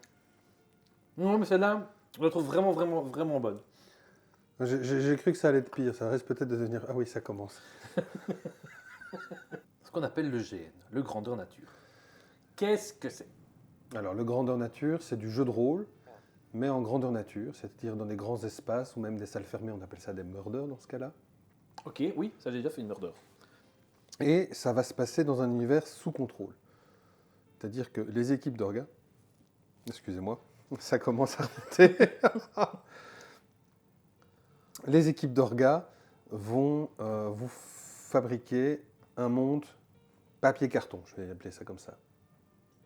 Non, mais celle-là, je la trouve vraiment bonne. J'ai cru que ça allait être pire. Ça risque peut-être de devenir... Ah oui, ça commence. Ce qu'on appelle le GN, le grandeur nature. Qu'est-ce que c'est? Alors, le grandeur nature, c'est du jeu de rôle, mais en grandeur nature, c'est-à-dire dans des grands espaces ou même des salles fermées, on appelle ça des murders dans ce cas-là. Ok, oui, ça j'ai déjà fait une murder. Et ça va se passer dans un univers sous contrôle. C'est-à-dire que les équipes d'orgas, excusez-moi, ça commence à remonter. Les équipes d'orgas vont vous fabriquer un monde papier-carton, je vais appeler ça comme ça.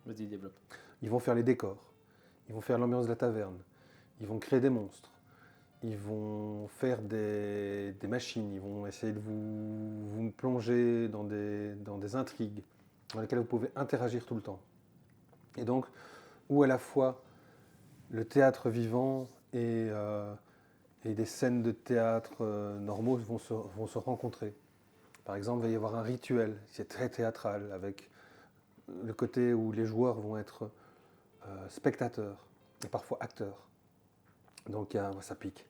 Vas-y, développe. Ils vont faire les décors, ils vont faire l'ambiance de la taverne, ils vont créer des monstres, ils vont faire des machines, ils vont essayer de vous plonger dans des intrigues dans lesquelles vous pouvez interagir tout le temps. Et donc, où à la fois le théâtre vivant et des scènes de théâtre normaux vont se rencontrer. Par exemple, il va y avoir un rituel, c'est très théâtral, avec le côté où les joueurs vont être spectateurs et parfois acteurs. Donc ça pique.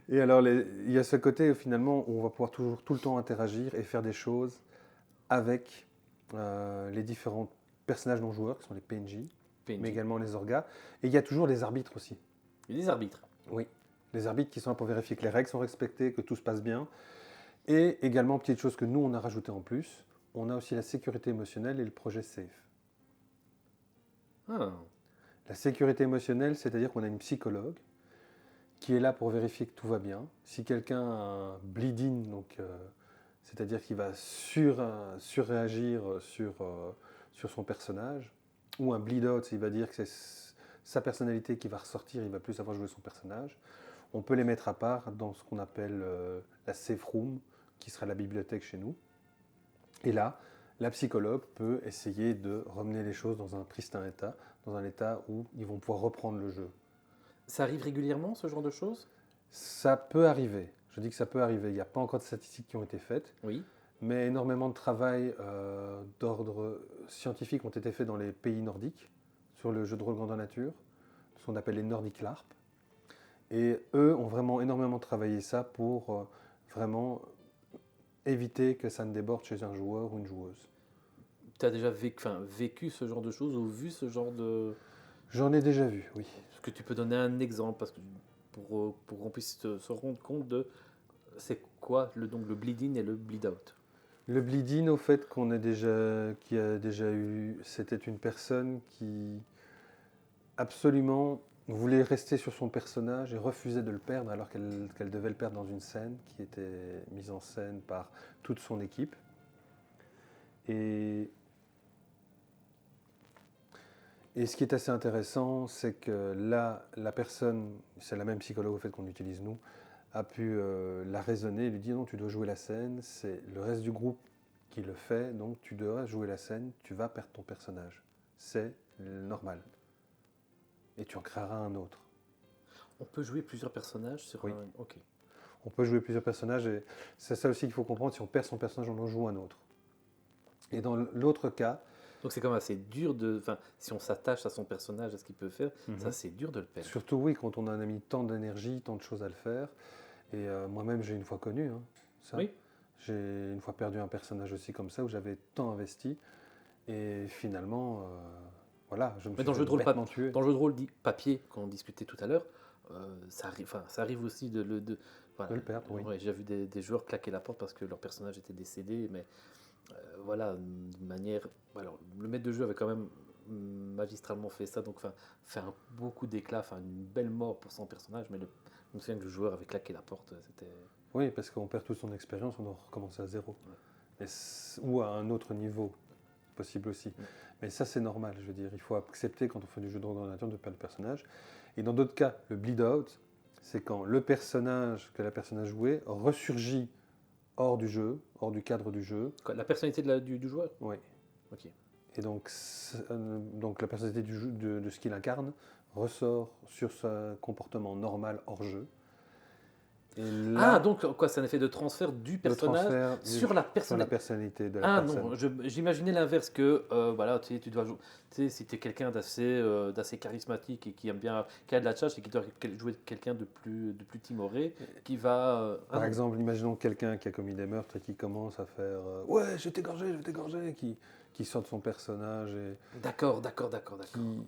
Et alors il y a ce côté finalement où on va pouvoir toujours tout le temps interagir et faire des choses avec les différents personnages non joueurs qui sont les PNJ, mais également les orgas. Et il y a toujours des arbitres aussi. Il y a des arbitres. Oui, les arbitres qui sont là pour vérifier que les règles sont respectées, que tout se passe bien. Et également, petite chose que nous on a rajouté en plus, on a aussi la sécurité émotionnelle et le projet SAFE. Ah. La sécurité émotionnelle, c'est-à-dire qu'on a une psychologue qui est là pour vérifier que tout va bien. Si quelqu'un a un bleed-in, donc, c'est-à-dire qu'il va surréagir sur son personnage, ou un bleed-out, il va dire que sa personnalité qui va ressortir, il va plus savoir jouer son personnage. On peut les mettre à part dans ce qu'on appelle la safe room, qui sera la bibliothèque chez nous. Et là, la psychologue peut essayer de ramener les choses dans un pristin état, dans un état où ils vont pouvoir reprendre le jeu. Ça arrive régulièrement, ce genre de choses? Ça peut arriver. Je dis que ça peut arriver. Il n'y a pas encore de statistiques qui ont été faites, Oui. mais énormément de travail d'ordre scientifique ont été faits dans les pays nordiques sur le jeu de rôle grandeur nature, ce qu'on appelle les Nordic LARP. Et eux ont vraiment énormément travaillé ça pour vraiment éviter que ça ne déborde chez un joueur ou une joueuse. Tu as déjà vécu ce genre de choses ou vu ce genre de... J'en ai déjà vu, oui. Est-ce que tu peux donner un exemple parce que pour qu'on puisse se rendre compte de c'est quoi donc le bleed-in et le bleed-out? Le bleed-in, au fait, qui a déjà eu, c'était une personne qui absolument voulait rester sur son personnage et refusait de le perdre alors qu'elle devait le perdre dans une scène qui était mise en scène par toute son équipe. Et ce qui est assez intéressant, c'est que là, la personne, c'est la même psychologue au fait qu'on utilise nous, a pu la raisonner et lui dire non, tu dois jouer la scène, c'est le reste du groupe qui le fait, donc tu dois jouer la scène, tu vas perdre ton personnage. C'est normal. Et tu en créeras un autre. On peut jouer plusieurs personnages sur Oui. un... Ok. On peut jouer plusieurs personnages et c'est ça aussi qu'il faut comprendre, si on perd son personnage, on en joue un autre. Et dans l'autre cas... Donc c'est quand même assez dur de... Enfin, si on s'attache à son personnage, à ce qu'il peut faire, ça c'est dur de le perdre. Surtout oui, quand on a mis tant d'énergie, tant de choses à le faire. Et moi-même, j'ai une fois connu ça. Oui. J'ai une fois perdu un personnage aussi comme ça, où j'avais tant investi. Et finalement, voilà, je me suis bêtement tué. Dans le jeu de rôle papier, qu'on discutait tout à l'heure, ça arrive aussi de le perdre, oui. Ouais, j'ai vu des joueurs claquer la porte parce que leur personnage était décédé, mais voilà, de manière... Alors, le maître de jeu avait quand même magistralement fait ça, donc faire beaucoup d'éclat, une belle mort pour son personnage, mais je me souviens que le joueur avait claqué la porte, c'était... Oui, parce qu'on perd toute son expérience, on doit recommencer à zéro. Ouais. Ou à un autre niveau, possible aussi. Ouais. Mais ça, c'est normal, je veux dire. Il faut accepter, quand on fait du jeu de rôle dans la nature, de perdre le personnage. Et dans d'autres cas, le bleed-out, c'est quand le personnage que la personne a joué ressurgit hors du jeu, hors du cadre du jeu. Quoi, la personnalité du joueur? Oui. Ok. Et donc la personnalité de ce qu'il incarne ressort sur son comportement normal hors jeu. Là, donc quoi, c'est un effet de transfert du personnage sur la personnalité de la personne. Ah non, j'imaginais l'inverse, que voilà, tu dois jouer, si tu es quelqu'un d'assez charismatique et qui aime bien, qui a de la tchatch et qui doit jouer quelqu'un de plus timoré, qui va... Par exemple, imaginons quelqu'un qui a commis des meurtres et qui commence à faire ouais, je vais t'égorger, qui sort de son personnage. D'accord.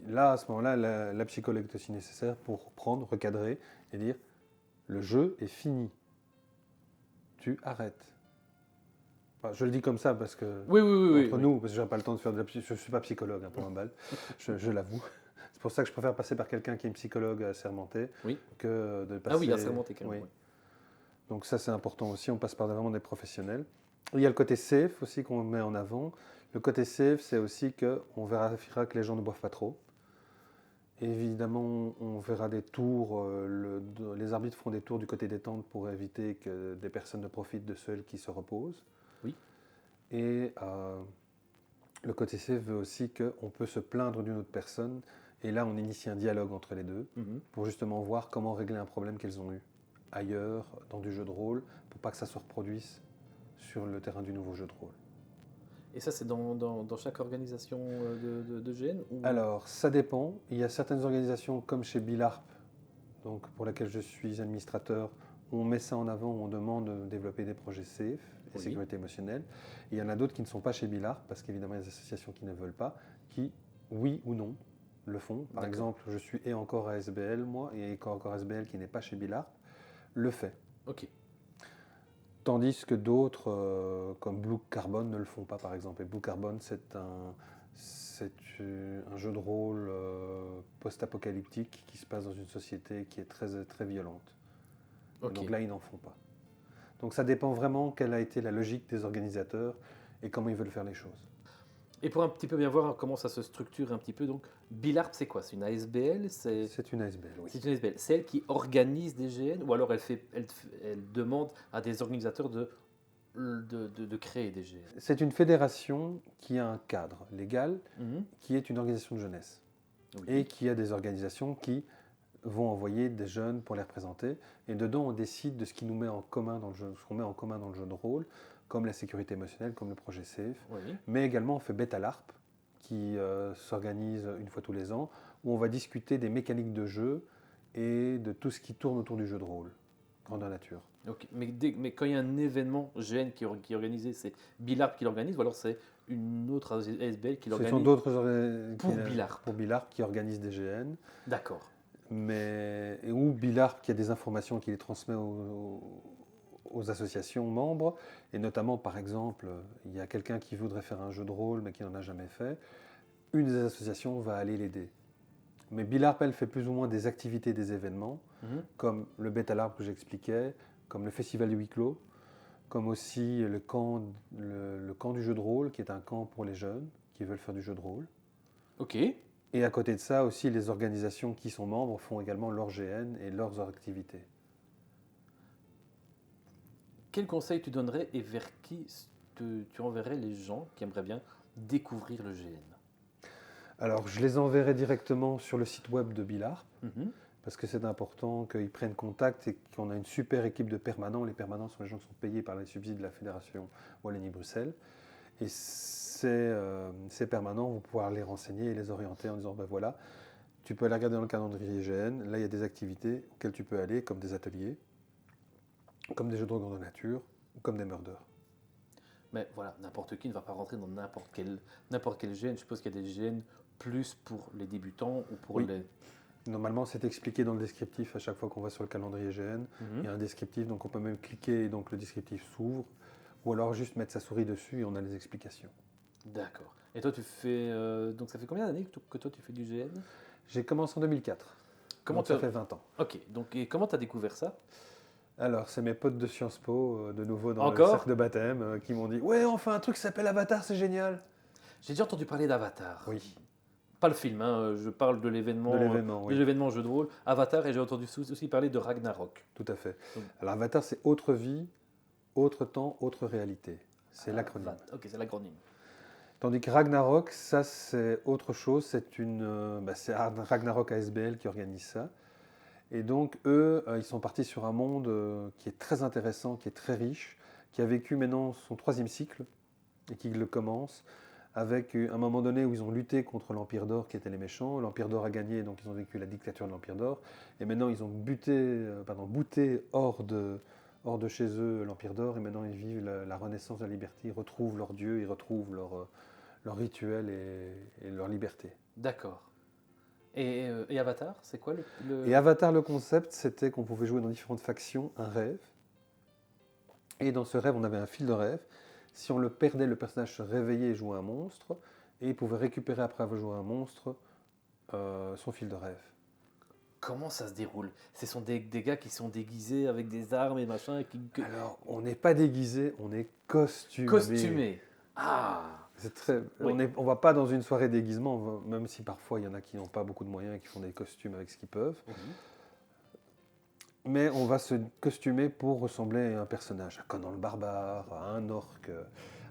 Là, à ce moment-là, la psychologue est aussi nécessaire pour prendre, recadrer et dire le jeu est fini. Tu arrêtes. Enfin, je le dis comme ça parce que oui, nous, parce que je n'ai pas le temps de faire de la psychologie. Je ne suis pas psychologue pour un bal, je l'avoue. C'est pour ça que je préfère passer par quelqu'un qui est psychologue assermenté que de passer... Ah oui, assermenté quand même. Oui. Donc ça, c'est important aussi. On passe par vraiment des professionnels. Il y a le côté safe aussi qu'on met en avant. Le côté safe, c'est aussi qu'on vérifiera que les gens ne boivent pas trop. Évidemment, on verra des tours, les arbitres feront des tours du côté détente pour éviter que des personnes ne profitent de celles qui se reposent. Oui. Et le côté safe veut aussi qu'on peut se plaindre d'une autre personne, et là on initie un dialogue entre les deux, pour justement voir comment régler un problème qu'elles ont eu ailleurs, dans du jeu de rôle, pour pas que ça se reproduise sur le terrain du nouveau jeu de rôle. Et ça, c'est dans chaque organisation de GN ou... Alors, ça dépend. Il y a certaines organisations, comme chez Bilarp, donc pour laquelle je suis administrateur, on met ça en avant, on demande de développer des projets safe et sécurité émotionnelle. Et il y en a d'autres qui ne sont pas chez Bilarp, parce qu'évidemment, il y a des associations qui ne veulent pas, qui, oui ou non, le font. Par exemple, je suis et encore ASBL, moi, et encore ASBL qui n'est pas chez Bilarp, le fait. Ok. Tandis que d'autres, comme Blue Carbon, ne le font pas, par exemple. Et Blue Carbon, c'est un jeu de rôle post-apocalyptique qui se passe dans une société qui est très, très violente. Okay. Donc là, ils n'en font pas. Donc ça dépend vraiment quelle a été la logique des organisateurs et comment ils veulent faire les choses. Et pour un petit peu bien voir comment ça se structure un petit peu, donc Bilarp, c'est quoi? C'est une ASBL? C'est une ASBL, oui. C'est une ASBL. C'est elle qui organise des GN ou alors elle demande à des organisateurs de créer des GN? C'est une fédération qui a un cadre légal, Mhm. qui est une organisation de jeunesse, Oui. et qui a des organisations qui vont envoyer des jeunes pour les représenter. Et dedans, on décide de ce qui nous met en commun dans le jeu, ce qu'on met en commun dans le jeu de rôle, comme la sécurité émotionnelle, comme le projet SAFE. Oui. Mais également, on fait Beta LARP, qui s'organise une fois tous les ans, où on va discuter des mécaniques de jeu et de tout ce qui tourne autour du jeu de rôle, grandeur nature. Ok. Mais quand il y a un événement GN qui est organisé, c'est Bilarp qui l'organise ou alors c'est une autre ASBL qui Ce sont l'organise d'autres pour Bilarp? pour Bilarp qui organisent des GN. D'accord. Et où Bilarp qui a des informations qui les transmet aux associations membres, et notamment par exemple, il y a quelqu'un qui voudrait faire un jeu de rôle mais qui n'en a jamais fait, une des associations va aller l'aider. Mais Bilarp, elle, fait plus ou moins des activités, des événements, Mhm. comme le Beta LARP que j'expliquais, comme le festival du huis clos, comme aussi le camp du jeu de rôle, qui est un camp pour les jeunes qui veulent faire du jeu de rôle. Ok. Et à côté de ça, aussi, les organisations qui sont membres font également leur GN et leurs activités. Quel conseil tu donnerais et vers qui tu enverrais les gens qui aimeraient bien découvrir le GN? Alors, je les enverrai directement sur le site web de Bilarp, Mhm. parce que c'est important qu'ils prennent contact et qu'on a une super équipe de permanents. Les permanents sont les gens qui sont payés par les subsides de la Fédération Wallonie-Bruxelles. Et ces permanents vont pouvoir les renseigner et les orienter en disant, ben voilà, tu peux aller regarder dans le calendrier GN, là il y a des activités auxquelles tu peux aller, comme des ateliers, comme des jeux de grandeur nature, ou comme des murders. Mais voilà, n'importe qui ne va pas rentrer dans n'importe quel GN. Je suppose qu'il y a des GN plus pour les débutants ou pour Oui. les... Normalement, c'est expliqué dans le descriptif à chaque fois qu'on va sur le calendrier GN. Mhm. Il y a un descriptif, donc on peut même cliquer et donc le descriptif s'ouvre, ou alors juste mettre sa souris dessus et on a les explications. D'accord. Et toi, tu fais... donc ça fait combien d'années que toi, tu fais du GN? J'ai commencé en 2004, Comment donc ça fait 20 ans. Ok, donc et comment tu as découvert ça? Alors, c'est mes potes de Sciences Po, de nouveau dans le Encore? cercle de baptême, qui m'ont dit « Ouais, enfin un truc qui s'appelle Avatar, c'est génial !» J'ai déjà entendu parler d'Avatar. Oui, Pas le film, hein, je parle de l'événement de de oui, l'événement jeu de rôle. Avatar, et j'ai entendu aussi parler de Ragnarok. tout à fait. Donc, Alors, Avatar, c'est autre vie, autre temps, autre réalité. C'est l'acronyme. Ok, c'est l'acronyme. Tandis que Ragnarok, ça c'est autre chose, c'est Ragnarok ASBL qui organise ça. Et donc eux, ils sont partis sur un monde qui est très intéressant, qui est très riche, qui a vécu maintenant son 3e cycle et qui le commence avec un moment donné où ils ont lutté contre l'Empire d'Or qui étaient les méchants. L'Empire d'Or a gagné, donc ils ont vécu la dictature de l'Empire d'Or. Et maintenant ils ont bouté hors de chez eux l'Empire d'Or et maintenant ils vivent la renaissance de la liberté, ils retrouvent leur dieu, ils retrouvent leur rituel et leur liberté. D'accord. Et Avatar, c'est quoi Et Avatar, le concept, c'était qu'on pouvait jouer dans différentes factions un rêve. Et dans ce rêve, on avait un fil de rêve. Si on le perdait, le personnage se réveillait et jouait un monstre. Et il pouvait récupérer, après avoir joué un monstre, son fil de rêve. Comment ça se déroule? Ce sont des gars qui sont déguisés avec des armes et machin. Alors, on n'est pas déguisé, on est costumé. Costumés. Ah! C'est très... Oui. On va pas dans une soirée déguisement, même si parfois il y en a qui n'ont pas beaucoup de moyens et qui font des costumes avec ce qu'ils peuvent. Mhm. Mais on va se costumer pour ressembler à un personnage, à Conan le barbare, à un orc,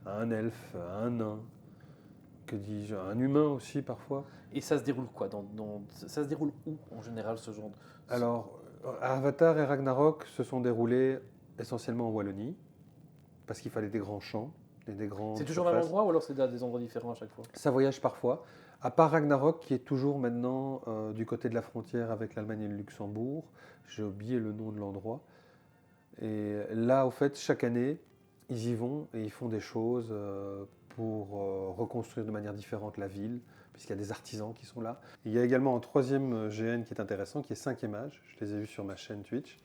à un elfe, à un nain, que dis-je, à un humain aussi parfois. Et ça se déroule quoi ça se déroule où en général ce genre Alors, Avatar et Ragnarok se sont déroulés essentiellement en Wallonie, parce qu'il fallait des grands champs et des grands. C'est toujours au même endroit ou alors c'est à des endroits différents à chaque fois? Ça voyage parfois. À part Ragnarok, qui est toujours maintenant du côté de la frontière avec l'Allemagne et le Luxembourg. J'ai oublié le nom de l'endroit. Et là, au fait, chaque année, ils y vont et ils font des choses pour reconstruire de manière différente la ville, puisqu'il y a des artisans qui sont là. Il y a également un 3e GN qui est intéressant, qui est 5e âge. Je les ai vus sur ma chaîne Twitch.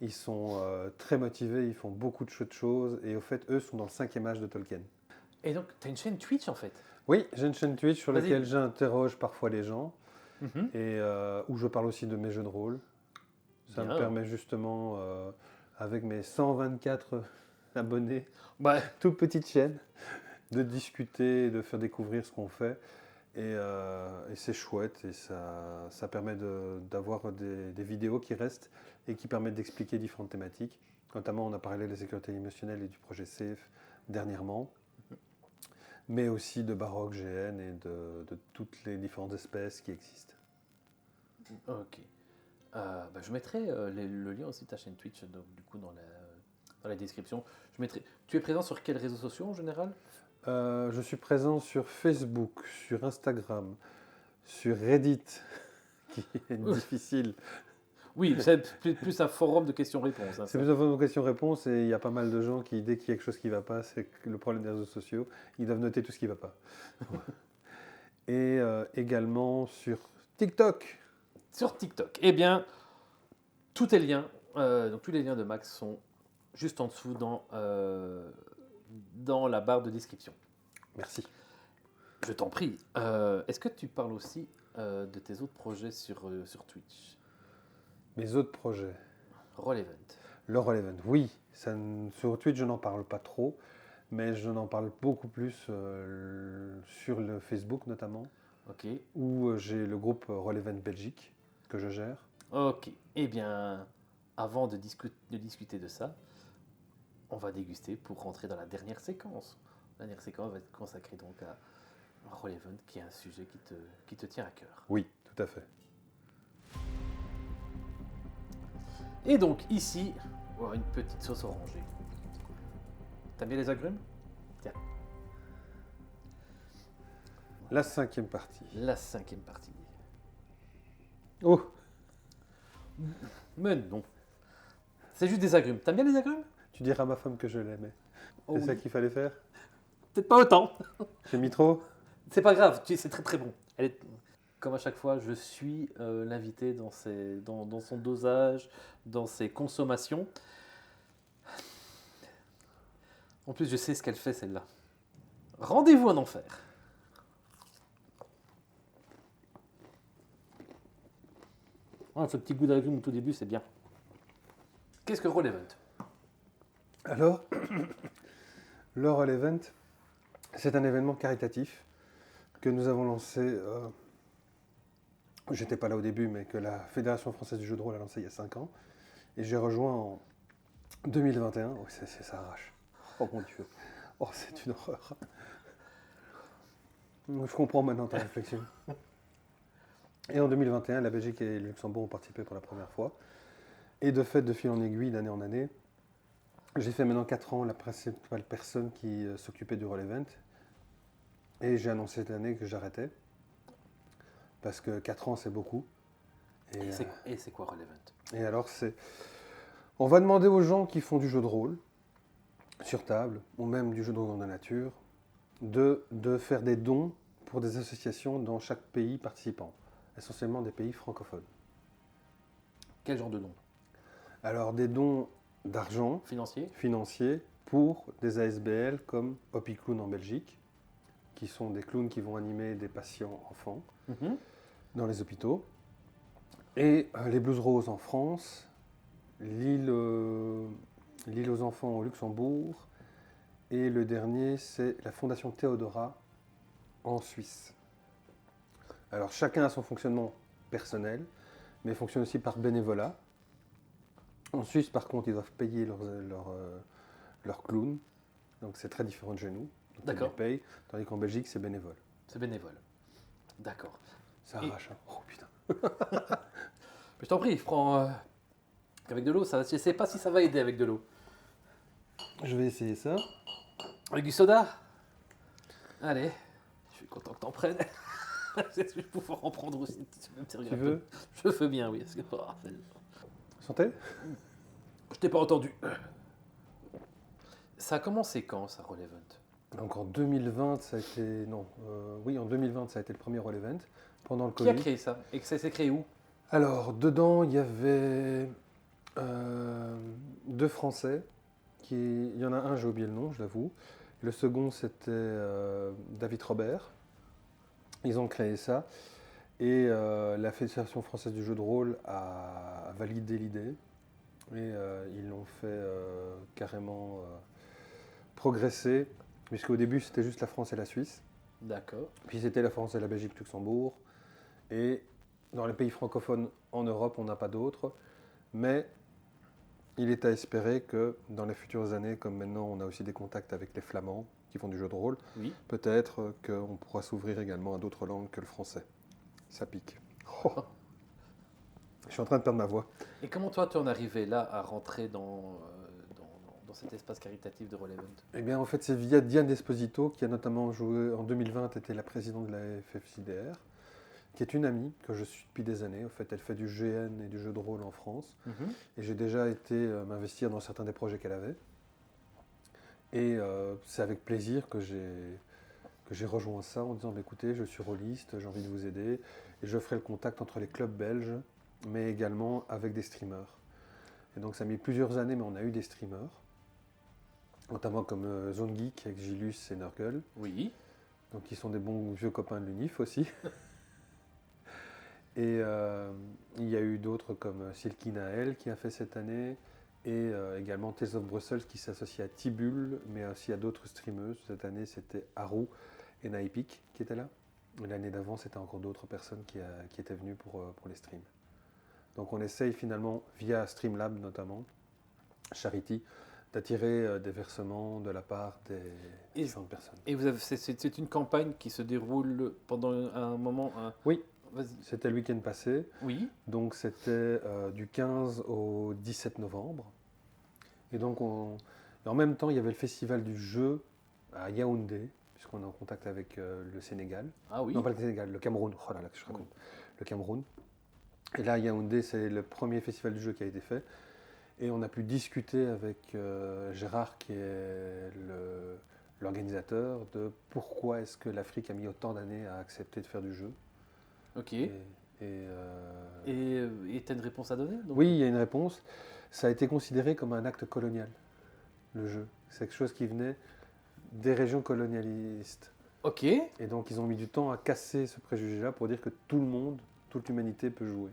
Ils sont très motivés, ils font beaucoup de choses. Et au fait, eux sont dans le 5e âge de Tolkien. Et donc, tu as une chaîne Twitch en fait? Oui, j'ai une chaîne Twitch sur Vas-y. laquelle j'interroge parfois les gens Mhm. et où je parle aussi de mes jeux de rôle. Ça Bien. me permet justement, avec mes 124 abonnés, Bah, toute petite chaîne, de discuter, de faire découvrir ce qu'on fait. Et c'est chouette et ça permet d'avoir des vidéos qui restent et qui permettent d'expliquer différentes thématiques. Notamment, on a parlé de la sécurité émotionnelle et du projet SAFE dernièrement, mais aussi de Baroque, GN et de toutes les différentes espèces qui existent. Ok. Je mettrai le lien aussi de ta chaîne Twitch donc, du coup dans la description. Tu es présent sur quels réseaux sociaux en général? Je suis présent sur Facebook, sur Instagram, sur Reddit, qui est difficile. Oui, c'est plus un forum de questions-réponses. Hein, C'est plus un forum de questions-réponses et il y a pas mal de gens qui, dès qu'il y a quelque chose qui ne va pas, c'est le problème des réseaux sociaux, ils doivent noter tout ce qui ne va pas. Et également sur TikTok. Sur TikTok. Eh bien, tous les liens de Max sont juste en dessous dans la barre de description. Merci. Je t'en prie. Est-ce que tu parles aussi de tes autres projets sur Twitch? Mes autres projets. Roll-Event. Le Roll-Event, oui. Sur Twitch, je n'en parle pas trop, mais je n'en parle beaucoup plus sur le Facebook notamment, Ok. où j'ai le groupe Roll-Event Belgique que je gère. Ok. Eh bien, avant de discuter de ça, on va déguster pour rentrer dans la dernière séquence. La dernière séquence va être consacrée donc à Roll-Event, qui est un sujet qui te tient à cœur. Oui, tout à fait. Et donc ici, on va avoir une petite sauce orangée. T'aimes bien les agrumes? Tiens. La 5e partie. La 5e partie. Oh, Mais non. C'est juste des agrumes. T'aimes bien les agrumes? tu diras à ma femme que je l'aimais. Oh C'est oui. ça qu'il fallait faire? Peut-être pas autant. J'ai mis trop? C'est pas grave, c'est très très bon. Comme à chaque fois, je suis l'invité dans son dosage, dans ses consommations. En plus, je sais ce qu'elle fait celle-là. Rendez-vous en enfer. Ah, ce petit goût d'agrumes au tout début, c'est bien. Qu'est-ce que Roll-Event? Alors, le Roll-Event, c'est un événement caritatif que nous avons lancé, j'étais pas là au début, mais que la Fédération française du jeu de rôle a lancé il y a 5 ans. Et j'ai rejoint en 2021. Oh, ça arrache. Oh mon Dieu. Oh, c'est une horreur. Je comprends maintenant ta réflexion. Et en 2021, la Belgique et le Luxembourg ont participé pour la première fois. Et de fait, de fil en aiguille, d'année en année, j'ai fait maintenant 4 ans la principale personne qui s'occupait du Roll-Event. Et j'ai annoncé cette année que j'arrêtais. Parce que 4 ans, c'est beaucoup. Et c'est quoi Roll-Event? Et alors, on va demander aux gens qui font du jeu de rôle, sur table, ou même du jeu de rôle dans la nature, de faire des dons pour des associations dans chaque pays participant, essentiellement des pays francophones. Quel genre de don? Alors, des dons d'argent financiers pour des ASBL comme Hopi Clown en Belgique, qui sont des clowns qui vont animer des patients enfants dans les hôpitaux, et les Blues Roses en France, l'île aux enfants au Luxembourg, et le dernier, c'est la Fondation Théodora en Suisse. Alors, chacun a son fonctionnement personnel, mais fonctionne aussi par bénévolat. En Suisse, par contre, ils doivent payer leurs clowns, donc c'est très différent de chez nous. Donc D'accord. Ils les payent, tandis qu'en Belgique, c'est bénévole. C'est bénévole. D'accord. Ça arrache, hein. Oh putain. Je t'en prie, je prends avec de l'eau. Je ne sais pas si ça va aider avec de l'eau. Je vais essayer ça. Avec du soda? Allez, je suis content que t'en prennes. Je vais pouvoir en prendre aussi. Tu veux? Je veux bien, oui. Santé? Je t'ai pas entendu. Ça a commencé quand, ça, Roll-Event? Donc en 2020, ça a été... Non, oui, en 2020, ça a été le premier Roll-Event, pendant le Qui Covid. a créé ça? Et que ça s'est créé où? Alors, dedans, il y avait 2 Français. Il y en a un, j'ai oublié le nom, je l'avoue. Le second, c'était David Robert. Ils ont créé ça. Et la Fédération française du jeu de rôle a validé l'idée. Et ils l'ont fait carrément progresser Puisqu'au début, c'était juste la France et la Suisse. D'accord. Puis c'était la France et la Belgique, Luxembourg. Et dans les pays francophones en Europe, on n'a pas d'autres. Mais il est à espérer que dans les futures années, comme maintenant on a aussi des contacts avec les Flamands qui font du jeu de rôle, Oui. peut-être qu'on pourra s'ouvrir également à d'autres langues que le français. Ça pique. Oh. Je suis en train de perdre ma voix. Et comment toi, tu en es arrivé là à rentrer dans cet espace caritatif de Roll Event? Eh bien, en fait, c'est via Diane Esposito, qui a notamment joué en 2020, était la présidente de la FFJDR, qui est une amie que je suis depuis des années. En fait, elle fait du GN et du jeu de rôle en France. Et j'ai déjà été m'investir dans certains des projets qu'elle avait. Et c'est avec plaisir que j'ai rejoint ça en disant, bah, écoutez, je suis rôliste, j'ai envie de vous aider. Et je ferai le contact entre les clubs belges, mais également avec des streamers. Et donc ça a mis plusieurs années, mais on a eu des streamers. Notamment comme Zone Geek avec Gilus et Nurgle. Oui. Donc qui sont des bons vieux copains de l'UNIF aussi. Et il y a eu d'autres comme Silky Naël qui a fait cette année. Et également Tales of Brussels qui s'associe à Tibul, mais aussi à d'autres streameuses. Cette année, c'était Haru et Naipik qui étaient là. Et l'année d'avant, c'était encore d'autres personnes qui étaient venues pour les streams. Donc on essaye finalement, via Streamlab notamment, Charity, d'attirer des versements de la part des différentes personnes. Et c'est une campagne qui se déroule pendant un moment. Oui, vas-y. C'était le week-end passé. Oui. Donc c'était du 15 au 17 novembre. Et donc et en même temps, il y avait le festival du jeu à Yaoundé, puisqu'on est en contact avec le Sénégal. Ah oui. Non, pas le Sénégal, le Cameroun. Oh là là, que je raconte. Le Cameroun. Et là, Yaoundé, c'est le premier festival du jeu qui a été fait. Et on a pu discuter avec Gérard, qui est l'organisateur, de pourquoi est-ce que l'Afrique a mis autant d'années à accepter de faire du jeu. Ok. Et tu as une réponse à donner donc? Oui, il y a une réponse. Ça a été considéré comme un acte colonial, le jeu. C'est quelque chose qui venait des régions colonialistes. Ok. Et donc ils ont mis du temps à casser ce préjugé-là pour dire que tout le monde, toute l'humanité peut jouer.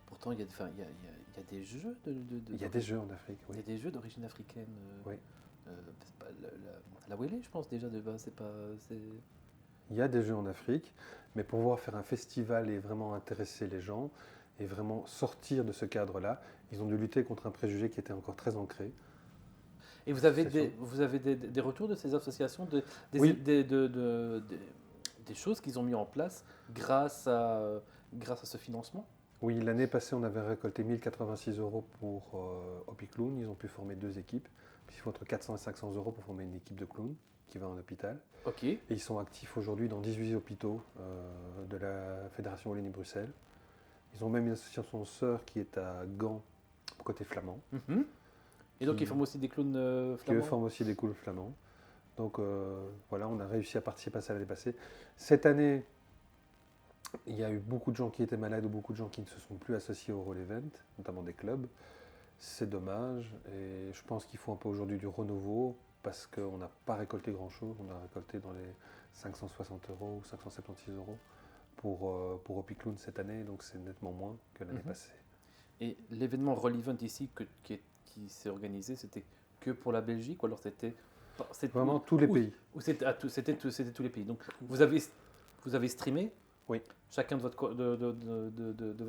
Pourtant, il y a des jeux Il y a des jeux en Afrique, oui. Il y a des jeux d'origine africaine. Oui. C'est pas la Wélé, je pense déjà de base. Il y a des jeux en Afrique, mais pour pouvoir faire un festival et vraiment intéresser les gens et vraiment sortir de ce cadre-là, ils ont dû lutter contre un préjugé qui était encore très ancré. Et vous avez des retours de ces associations, Oui. des choses qu'ils ont mis en place grâce à ce financement? Oui, l'année passée, on avait récolté 1086 € pour Hopiclown. Ils ont pu former 2 équipes. Puis il faut entre 400 et 500 € pour former une équipe de clowns qui va en hôpital. Ok. Et ils sont actifs aujourd'hui dans 18 hôpitaux de la Fédération Wallonie-Bruxelles. Ils ont même une association sœur qui est à Gand, côté flamand. Mm-hmm. Et donc ils forment aussi des clowns flamands? Qui forment aussi des clowns flamands. Donc voilà, on a réussi à participer à ça l'année passée. Cette année, il y a eu beaucoup de gens qui étaient malades ou beaucoup de gens qui ne se sont plus associés au Roll Event, notamment des clubs. C'est dommage et je pense qu'il faut un peu aujourd'hui du renouveau parce qu'on n'a pas récolté grand-chose. On a récolté dans les 560 € ou 576 € pour Hopiclown cette année, donc c'est nettement moins que l'année passée. Et l'événement Roll Event ici qui s'est organisé, c'était que pour la Belgique ou alors c'était vraiment tous les pays? C'était tous les pays. Donc vous avez streamé? Oui. Chacun de votre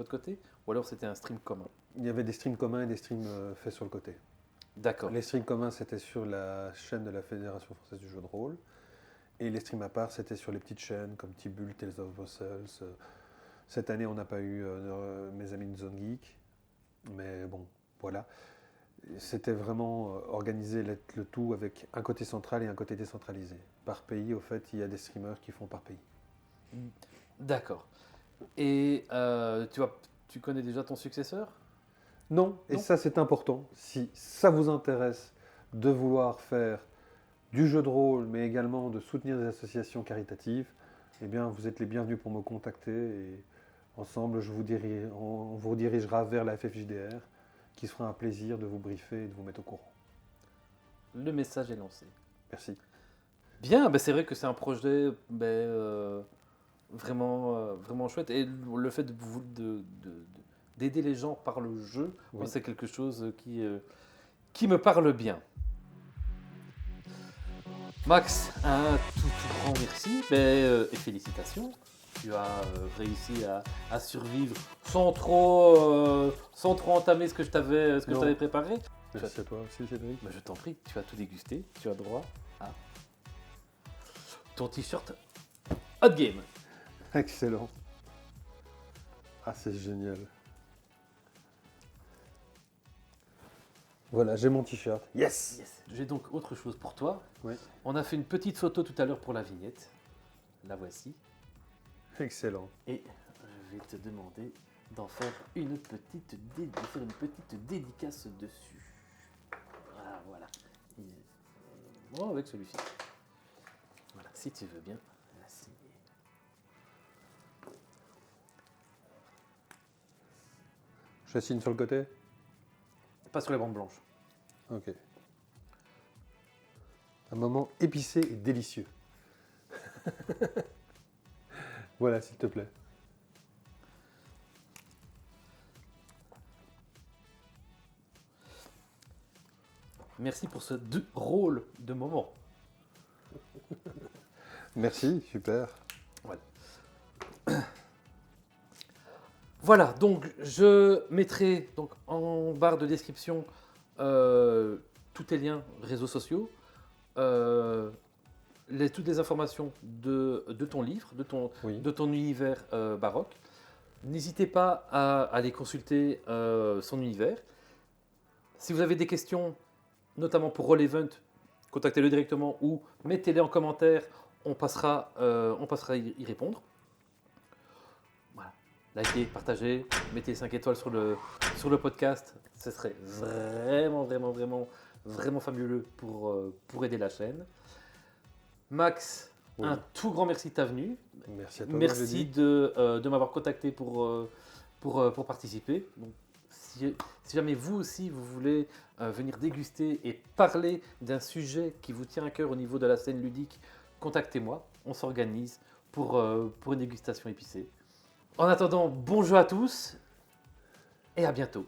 côté? Ou alors c'était un stream commun? Il y avait des streams communs et des streams faits sur le côté. D'accord. Les streams communs, c'était sur la chaîne de la Fédération française du jeu de rôle. Et les streams à part, c'était sur les petites chaînes comme Tibul, Tales of Brussels. Cette année, on n'a pas eu mes amis de Zone Geek. Mais bon, voilà. C'était vraiment organiser le tout avec un côté central et un côté décentralisé. Par pays, au fait, il y a des streamers qui font par pays. D'accord. Et tu connais déjà ton successeur? Non, et ça c'est important. Si ça vous intéresse de vouloir faire du jeu de rôle, mais également de soutenir des associations caritatives, eh bien vous êtes les bienvenus pour me contacter et ensemble on vous dirigera vers la FFJDR qui se fera un plaisir de vous briefer et de vous mettre au courant. Le message est lancé. Merci. Bien, c'est vrai que c'est un projet vraiment chouette et le fait d'aider les gens par le jeu, moi, c'est quelque chose qui me parle bien. Max, un tout grand merci et félicitations. Tu as réussi à survivre sans trop entamer ce que je t'avais préparé. Merci à toi aussi, Cédric. Je t'en prie, tu as tout dégusté. Tu as droit à ton t-shirt Hot Game. Excellent. Ah, c'est génial. Voilà, j'ai mon t-shirt. Yes. Yes. J'ai donc autre chose pour toi. Oui. On a fait une petite photo tout à l'heure pour la vignette. La voici. Excellent. Et je vais te demander d'en faire une petite, dédicace dessus. Ah, voilà. Bon, avec celui-ci. Voilà, si tu veux bien la signer. Je signe sur le côté. Pas sur les bandes blanches. Ok. Un moment épicé et délicieux. Voilà, s'il te plaît. Merci pour ce drôle de moment. Merci, super. Voilà, donc je mettrai donc, en barre de description tous tes liens réseaux sociaux, toutes les informations de ton livre, Oui. de ton univers baroque. N'hésitez pas à aller consulter son univers. Si vous avez des questions, notamment pour Roll Event, contactez-le directement ou mettez-les en commentaire, on passera y répondre. Voilà. Likez, partagez, mettez 5 étoiles sur le podcast. Ce serait vraiment fabuleux pour aider la chaîne. Max, Oui. un tout grand merci de ta venue. Merci à toi. Merci de m'avoir contacté pour participer. Donc, si jamais vous aussi vous voulez venir déguster et parler d'un sujet qui vous tient à cœur au niveau de la scène ludique, contactez-moi. On s'organise pour une dégustation épicée. En attendant, bon jeu à tous et à bientôt.